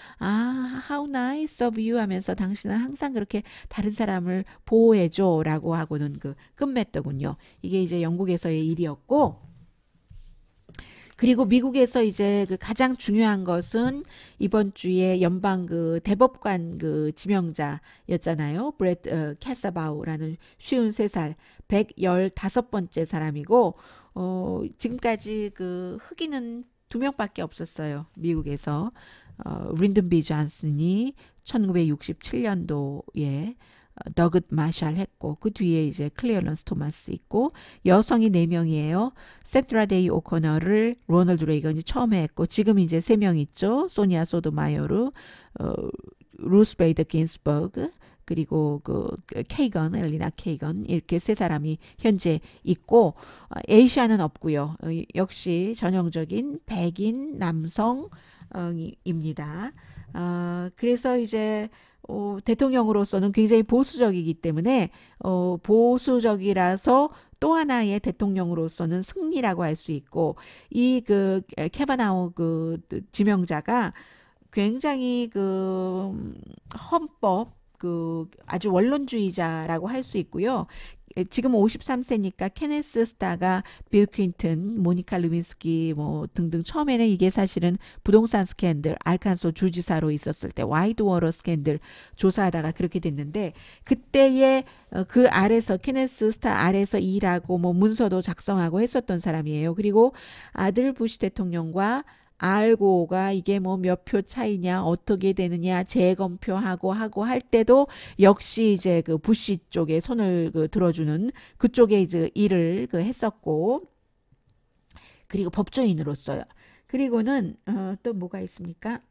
S1: how nice of you 하면서 당신은 항상 그렇게 다른 사람을 보호해줘 라고 하고는 그 끝맺더군요. 이게 이제 영국에서의 일이었고 그리고 미국에서 이제 그 가장 중요한 것은 이번 주에 연방 그 대법관 그 지명자였잖아요. 브렛 캐사바우라는 53살 115번째 사람이고 지금까지 그 흑인은 2명밖에 없었어요. 미국에서 린든 B 존슨이 1967년도에 더그 마샬 했고 그 뒤에 이제 클리어런스 토마스 있고 여성이 4명이에요. 샌드라 데이 오코너를 로널드 레이건이 처음에 했고 지금 이제 3명 있죠. 소니아 소토마요르, 루스 베이더 긴스버그 그리고 그 케이건, 엘리나 케이건 이렇게 3사람이 현재 있고 에이시아는 없고요. 역시 전형적인 백인 남성입니다. 그래서 이제 대통령으로서는 굉장히 보수적이기 때문에 보수적이라서 또 하나의 대통령으로서는 승리라고 할 수 있고 이 그 캐바나우 그 지명자가 굉장히 그 헌법 그 아주 원론주의자라고 할 수 있고요. 지금 53세니까 케네스 스타가 빌 클린턴, 모니카 루빈스키 뭐 등등 처음에는 이게 사실은 부동산 스캔들 알칸소 주지사로 있었을 때 와이드 워러 스캔들 조사하다가 그렇게 됐는데 그때의 그 아래서 케네스 스타 아래서 일하고 뭐 문서도 작성하고 했었던 사람이에요. 그리고 아들 부시 대통령과 알고가 이게 뭐 몇 표 차이냐 어떻게 되느냐 재검표하고 할 때도 역시 이제 그 부시 쪽에 손을 그 들어주는 그쪽에 이제 일을 그 했었고 그리고 법조인으로서요. 그리고는 또 뭐가 있습니까?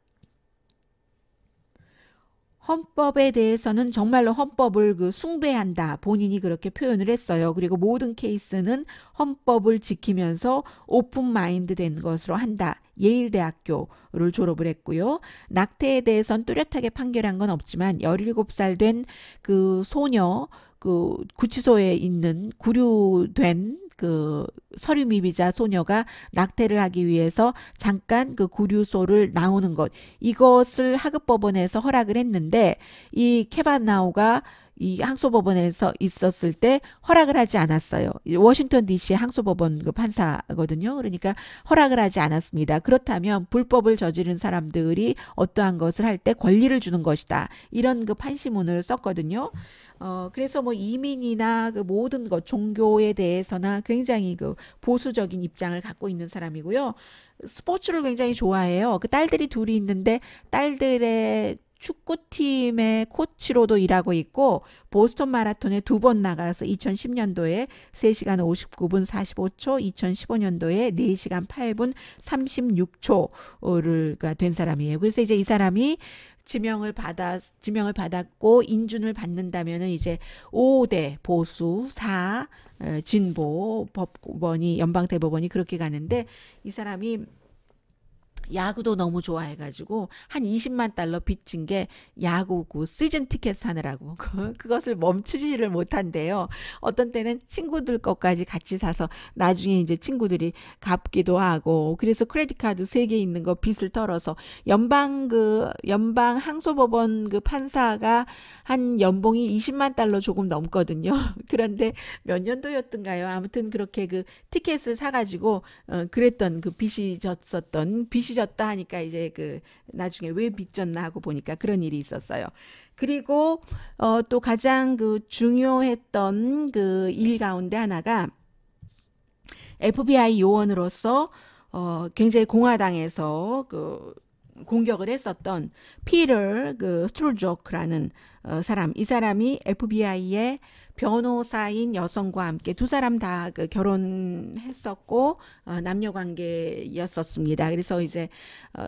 S1: 헌법에 대해서는 정말로 헌법을 그 숭배한다. 본인이 그렇게 표현을 했어요. 그리고 모든 케이스는 헌법을 지키면서 오픈 마인드 된 것으로 한다. 예일대학교를 졸업을 했고요. 낙태에 대해선 뚜렷하게 판결한 건 없지만 17살 된 그 소녀 그 구치소에 있는 구류된 그 서류 미비자 소녀가 낙태를 하기 위해서 잠깐 그 구류소를 나오는 것 이것을 하급법원에서 허락을 했는데 이 캐바나우가 이 항소법원에서 있었을 때 허락을 하지 않았어요. 워싱턴 DC의 항소법원 그 판사거든요. 그러니까 허락을 하지 않았습니다. 그렇다면 불법을 저지른 사람들이 어떠한 것을 할 때 권리를 주는 것이다. 이런 그 판시문을 썼거든요. 그래서 뭐 이민이나 그 모든 것, 종교에 대해서나 굉장히 그 보수적인 입장을 갖고 있는 사람이고요. 스포츠를 굉장히 좋아해요. 그 딸들이 둘이 있는데 딸들의 축구팀의 코치로도 일하고 있고 보스턴 마라톤에 2번 나가서 2010년도에 3시간 59분 45초, 2015년도에 4시간 8분 36초가 된 사람이에요. 그래서 이제 이 사람이 지명을 받았고 인준을 받는다면은 이제 5대 보수 4 진보 법원이 연방대법원이 그렇게 가는데 이 사람이 야구도 너무 좋아해가지고 한 20만 달러 빚진 게 야구 그 시즌 티켓 사느라고 그것을 멈추지를 못한대요. 어떤 때는 친구들 것까지 같이 사서 나중에 이제 친구들이 갚기도 하고 그래서 크레딧 카드 3개 있는 거 빚을 털어서 연방 항소법원 그 판사가 한 연봉이 20만 달러 조금 넘거든요. 그런데 몇 년도였던가요? 아무튼 그렇게 그 티켓을 사가지고 그랬던 그 빚이 졌다 하니까 이제 그 나중에 왜 빚졌나 하고 보니까 그런 일이 있었어요. 그리고 또 가장 그 중요했던 그 일 가운데 하나가 FBI 요원으로서 굉장히 공화당에서 그 공격을 했었던 피터 그 스트루조크라는 사람. 이 사람이 FBI의 변호사인 여성과 함께 두 사람 다 그 결혼했었고 남녀 관계였었습니다. 그래서 이제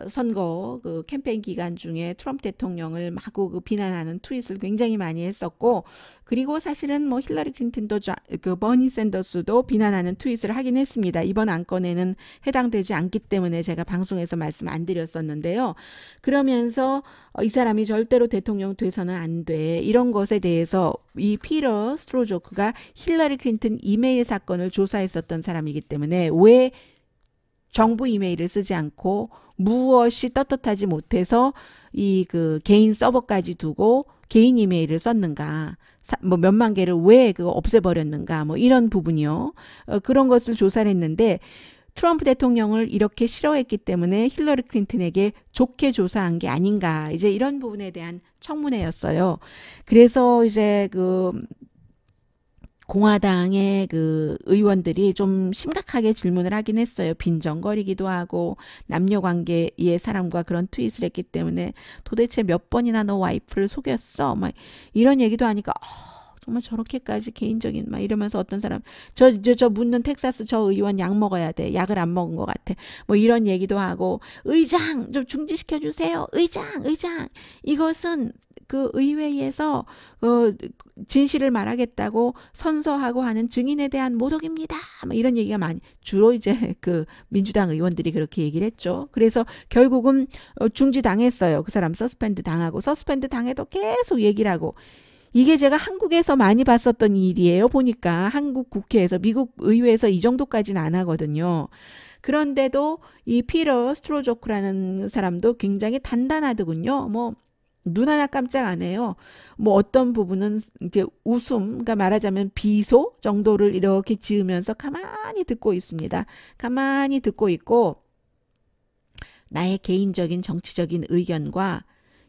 S1: 선거 그 캠페인 기간 중에 트럼프 대통령을 마구 그 비난하는 트윗을 굉장히 많이 했었고 그리고 사실은 뭐 힐러리 클린턴도 그 버니 샌더스도 비난하는 트윗을 하긴 했습니다. 이번 안건에는 해당되지 않기 때문에 제가 방송에서 말씀 안 드렸었는데요. 그러면서 이 사람이 절대로 대통령 돼서는 안 돼. 이런 것에 대해서 이 피터 스트로조크가 힐러리 클린턴 이메일 사건을 조사했었던 사람이기 때문에 왜 정부 이메일을 쓰지 않고 무엇이 떳떳하지 못해서 이 그 개인 서버까지 두고 개인 이메일을 썼는가? 뭐 몇만 개를 왜 그거 없애버렸는가? 뭐 이런 부분이요. 그런 것을 조사를 했는데 트럼프 대통령을 이렇게 싫어했기 때문에 힐러리 클린턴에게 좋게 조사한 게 아닌가. 이제 이런 부분에 대한 청문회였어요. 그래서 이제 그 공화당의 그 의원들이 좀 심각하게 질문을 하긴 했어요. 빈정거리기도 하고 남녀 관계의 사람과 그런 트윗을 했기 때문에 도대체 몇 번이나 너 와이프를 속였어? 막 이런 얘기도 하니까 정말 저렇게까지 개인적인 막 이러면서 어떤 사람 저 묻는 텍사스 저 의원 약 먹어야 돼. 약을 안 먹은 것 같아. 뭐 이런 얘기도 하고 의장 좀 중지시켜 주세요. 의장 이것은 그 의회에서 진실을 말하겠다고 선서하고 하는 증인에 대한 모독입니다. 뭐 이런 얘기가 많이 주로 이제 그 민주당 의원들이 그렇게 얘기를 했죠. 그래서 결국은 중지당했어요. 그 사람 서스펜드 당해도 계속 얘기를 하고 이게 제가 한국에서 많이 봤었던 일이에요. 보니까 한국 국회에서 미국 의회에서 이 정도까지는 안 하거든요. 그런데도 이 피터 스트로조크라는 사람도 굉장히 단단하더군요. 뭐 눈 하나 깜짝 안 해요. 뭐 어떤 부분은 이제 웃음, 그러니까 말하자면 비소 정도를 이렇게 지으면서 가만히 듣고 있습니다. 가만히 듣고 있고 나의 개인적인 정치적인 의견과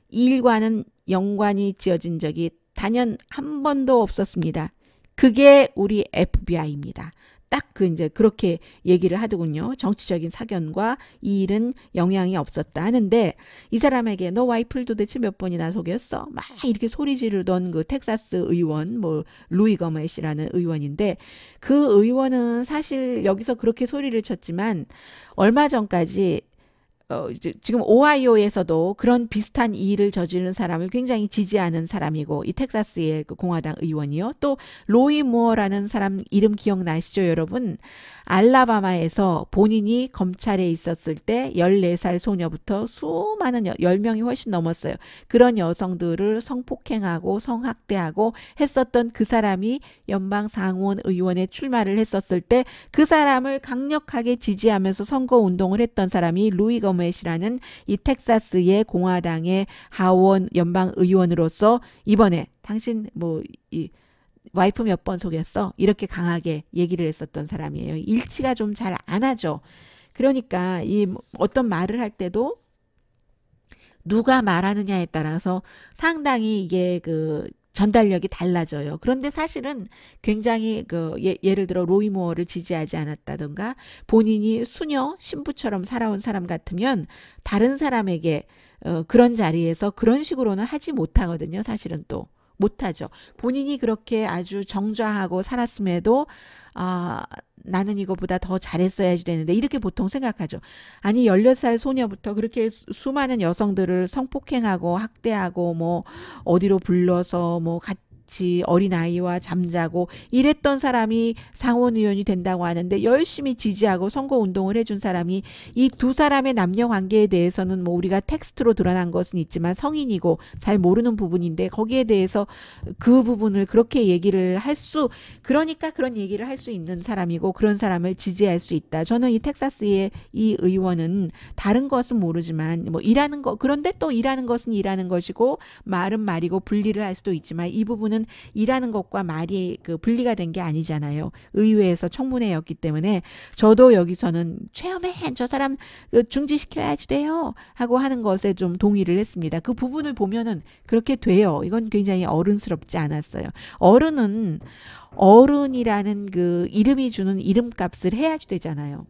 S1: 일과는 연관이 지어진 적이 단연 한 번도 없었습니다. 그게 우리 FBI입니다. 딱 그 이제 그렇게 얘기를 하더군요. 정치적인 사견과 이 일은 영향이 없었다 하는데 이 사람에게 너 와이프를 도대체 몇 번이나 속였어? 막 이렇게 소리 지르던 그 텍사스 의원 뭐 루이 거맷이라는 의원인데 그 의원은 사실 여기서 그렇게 소리를 쳤지만 얼마 전까지 지금 오하이오에서도 그런 비슷한 일을 저지른 사람을 굉장히 지지하는 사람이고 이 텍사스의 그 공화당 의원이요. 또 로이 무어라는 사람 이름 기억나시죠, 여러분? 알라바마에서 본인이 검찰에 있었을 때 14살 소녀부터 수많은 10명이 훨씬 넘었어요. 그런 여성들을 성폭행하고 성학대하고 했었던 그 사람이 연방 상원 의원에 출마를 했었을 때 그 사람을 강력하게 지지하면서 선거 운동을 했던 사람이 루이 거맷이라는 이 텍사스의 공화당의 하원 연방 의원으로서 이번에 당신 뭐 이 와이프 몇 번 속였어? 이렇게 강하게 얘기를 했었던 사람이에요. 일치가 좀 잘 안 하죠. 그러니까 이 어떤 말을 할 때도 누가 말하느냐에 따라서 상당히 이게 그 전달력이 달라져요. 그런데 사실은 굉장히 그 예를 들어 로이 무어를 지지하지 않았다던가 본인이 수녀 신부처럼 살아온 사람 같으면 다른 사람에게 그런 자리에서 그런 식으로는 하지 못하거든요. 사실은 또 못하죠. 본인이 그렇게 아주 정좌하고 살았음에도 아, 나는 이거보다 더 잘했어야지 되는데 이렇게 보통 생각하죠. 아니 16살 소녀부터 그렇게 수많은 여성들을 성폭행하고 학대하고 뭐 어디로 불러서 뭐 같이 어린아이와 잠자고 이랬던 사람이 상원의원이 된다고 하는데 열심히 지지하고 선거운동을 해준 사람이 이 두 사람의 남녀 관계에 대해서는 뭐 우리가 텍스트로 드러난 것은 있지만 성인이고 잘 모르는 부분인데 거기에 대해서 그 부분을 그렇게 얘기를 할 수, 그러니까 그런 얘기를 할 수 있는 사람이고 그런 사람을 지지할 수 있다. 저는 이 텍사스의 이 의원은 다른 것은 모르지만 뭐 일하는 거, 그런데 또 일하는 것은 일하는 것이고 말은 말이고 분리를 할 수도 있지만 이 부분은 일하는 것과 말이 그 분리가 된 게 아니잖아요. 의회에서 청문회였기 때문에 저도 여기서는 최어맨 저 사람 중지시켜야지 돼요 하고 하는 것에 좀 동의를 했습니다. 그 부분을 보면은 그렇게 돼요. 이건 굉장히 어른스럽지 않았어요. 어른은 어른이라는 그 이름이 주는 이름값을 해야지 되잖아요.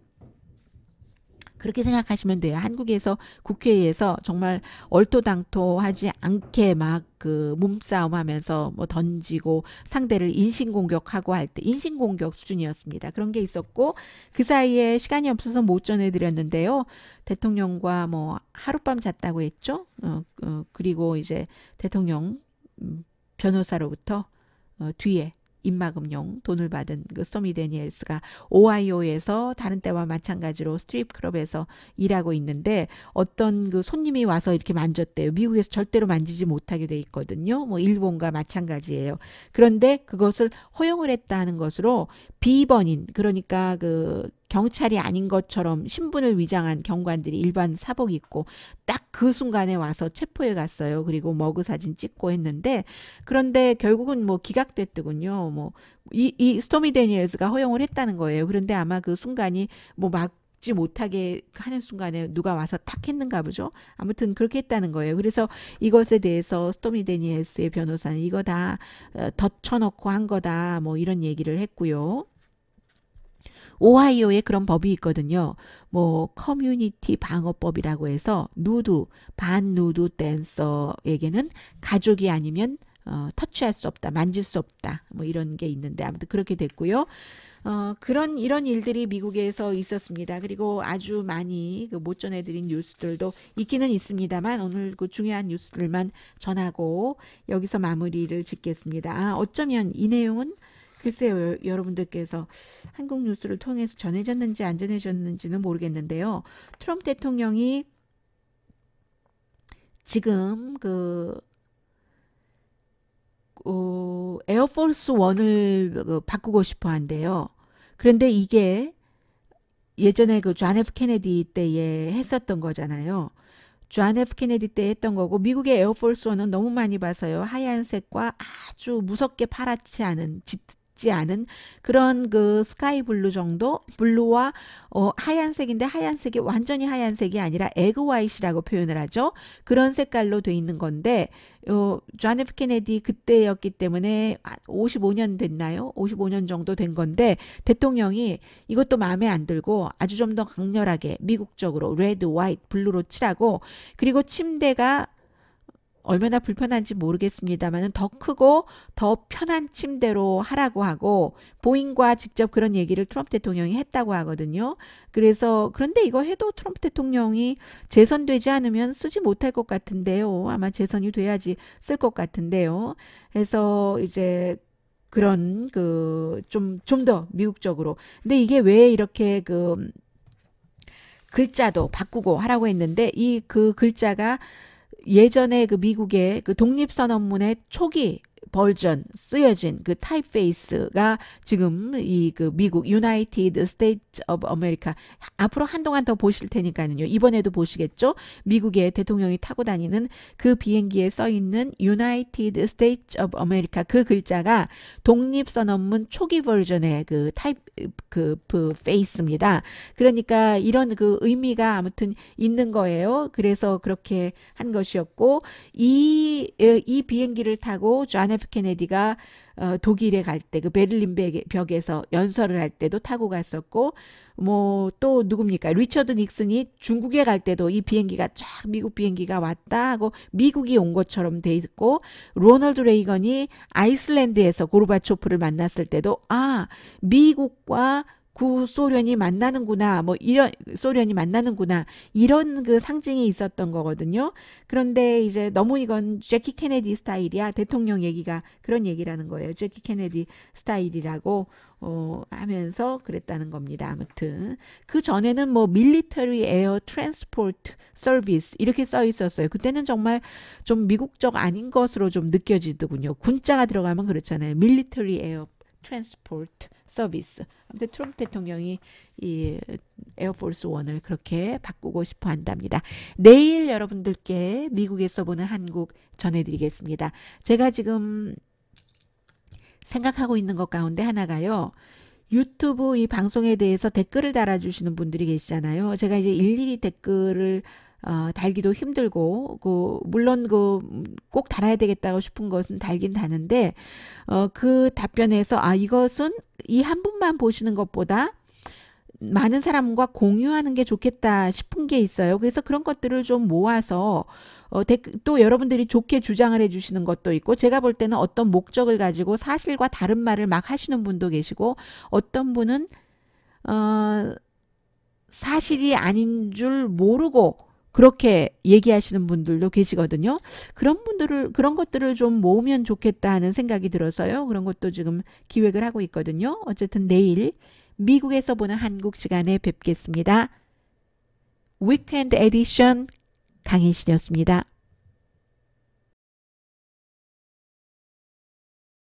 S1: 그렇게 생각하시면 돼요. 한국에서 국회에서 정말 얼토당토하지 않게 막 그 몸싸움 하면서 뭐 던지고 상대를 인신공격하고 할 때 인신공격 수준이었습니다. 그런 게 있었고 그 사이에 시간이 없어서 못 전해드렸는데요. 대통령과 뭐 하룻밤 잤다고 했죠. 그리고 이제 대통령 변호사로부터 뒤에 입막음용 돈을 받은 그 스토미 데니엘스가 오하이오에서 다른 때와 마찬가지로 스트립 클럽에서 일하고 있는데 어떤 그 손님이 와서 이렇게 만졌대요. 미국에서 절대로 만지지 못하게 돼 있거든요. 뭐 일본과 마찬가지예요. 그런데 그것을 허용을 했다는 것으로 비번인, 그러니까 그 경찰이 아닌 것처럼 신분을 위장한 경관들이 일반 사복 입고 딱 그 순간에 와서 체포해 갔어요. 그리고 머그 사진 찍고 했는데 그런데 결국은 뭐 기각됐더군요. 뭐 이 스토미 데니엘스가 허용을 했다는 거예요. 그런데 아마 그 순간이 뭐 막지 못하게 하는 순간에 누가 와서 탁 했는가 보죠. 아무튼 그렇게 했다는 거예요. 그래서 이것에 대해서 스토미 데니엘스의 변호사는 이거 다 덧쳐놓고 한 거다 뭐 이런 얘기를 했고요. 오하이오에 그런 법이 있거든요. 뭐 커뮤니티 방어법이라고 해서 누드, 반누드 댄서에게는 가족이 아니면 터치할 수 없다, 만질 수 없다, 뭐 이런 게 있는데 아무튼 그렇게 됐고요. 이런 일들이 미국에서 있었습니다. 그리고 아주 많이 못 전해드린 뉴스들도 있기는 있습니다만 오늘 그 중요한 뉴스들만 전하고 여기서 마무리를 짓겠습니다. 어쩌면 이 내용은 글쎄요, 여러분들께서 한국 뉴스를 통해서 전해졌는지 안 전해졌는지는 모르겠는데요. 트럼프 대통령이 지금 에어포스 원을 바꾸고 싶어 한대요. 그런데 이게 예전에 그 존 F 케네디 때에 했었던 거잖아요. 존 F 케네디 때 했던 거고 미국의 에어포스 원은 너무 많이 봐서요. 하얀색과 아주 무섭게 파랗지 않은 않은 그런 그 스카이 블루 정도 블루와 하얀색인데 하얀색이 완전히 하얀색이 아니라 에그 화이트라고 표현을 하죠. 그런 색깔로 돼 있는 건데 존 F 케네디 그때였기 때문에 55년 됐나요? 55년 정도 된 건데 대통령이 이것도 마음에 안 들고 아주 좀 더 강렬하게 미국적으로 레드, 화이트, 블루로 칠하고 그리고 침대가 얼마나 불편한지 모르겠습니다만 더 크고 더 편한 침대로 하라고 하고 보잉과 직접 그런 얘기를 트럼프 대통령이 했다고 하거든요. 그래서 그런데 이거 해도 트럼프 대통령이 재선되지 않으면 쓰지 못할 것 같은데요. 아마 재선이 돼야지 쓸 것 같은데요. 그래서 이제 그런 좀 더 미국적으로. 근데 이게 왜 이렇게 글자도 바꾸고 하라고 했는데 이 글자가 예전에 그 미국의 그 독립선언문의 초기 버전 쓰여진 그 타입페이스가 지금 이 그 미국 United States of America 앞으로 한동안 더 보실 테니까는요. 이번에도 보시겠죠? 미국의 대통령이 타고 다니는 그 비행기에 써 있는 United States of America 그 글자가 독립선언문 초기 버전의 그 타입 그 페이스입니다. 그러니까 이런 그 의미가 아무튼 있는 거예요. 그래서 그렇게 한 것이었고 이 비행기를 타고 존 F 케네디가 독일에 갈 때 그 베를린 벽에서 연설을 할 때도 타고 갔었고 뭐 또 누굽니까? 리처드 닉슨이 중국에 갈 때도 이 비행기가 쫙 미국 비행기가 왔다 하고 미국이 온 것처럼 돼 있고 로널드 레이건이 아이슬란드에서 고르바초프를 만났을 때도 아 미국과 구소련이 만나는구나 뭐 이런 소련이 만나는구나 이런 그 상징이 있었던 거거든요. 그런데 이제 너무 이건 재키 케네디 스타일이야. 대통령 얘기가 그런 얘기라는 거예요. 재키 케네디 스타일이라고 하면서 그랬다는 겁니다. 아무튼 그 전에는 뭐 Military Air Transport Service 이렇게 써 있었어요. 그때는 정말 좀 미국적 아닌 것으로 좀 느껴지더군요. 군자가 들어가면 그렇잖아요. Military Air Transport 서비스. 아무튼 트럼프 대통령이 이 에어포스 원을 그렇게 바꾸고 싶어 한답니다. 내일 여러분들께 미국에서 보는 한국 전해드리겠습니다. 제가 지금 생각하고 있는 것 가운데 하나가요. 유튜브 이 방송에 대해서 댓글을 달아주시는 분들이 계시잖아요. 제가 이제 일일이 댓글을 달기도 힘들고 물론 꼭 달아야 되겠다고 싶은 것은 달긴 다는데 그 답변에서 이것은 이 한 분만 보시는 것보다 많은 사람과 공유하는 게 좋겠다 싶은 게 있어요. 그래서 그런 것들을 좀 모아서 또 여러분들이 좋게 주장을 해주시는 것도 있고 제가 볼 때는 어떤 목적을 가지고 사실과 다른 말을 막 하시는 분도 계시고 어떤 분은 사실이 아닌 줄 모르고 그렇게 얘기하시는 분들도 계시거든요. 그런 것들을 좀 모으면 좋겠다 하는 생각이 들어서요. 그런 것도 지금 기획을 하고 있거든요. 어쨌든 내일 미국에서 보는 한국 시간에 뵙겠습니다. 위켄드 에디션 강혜신이었습니다.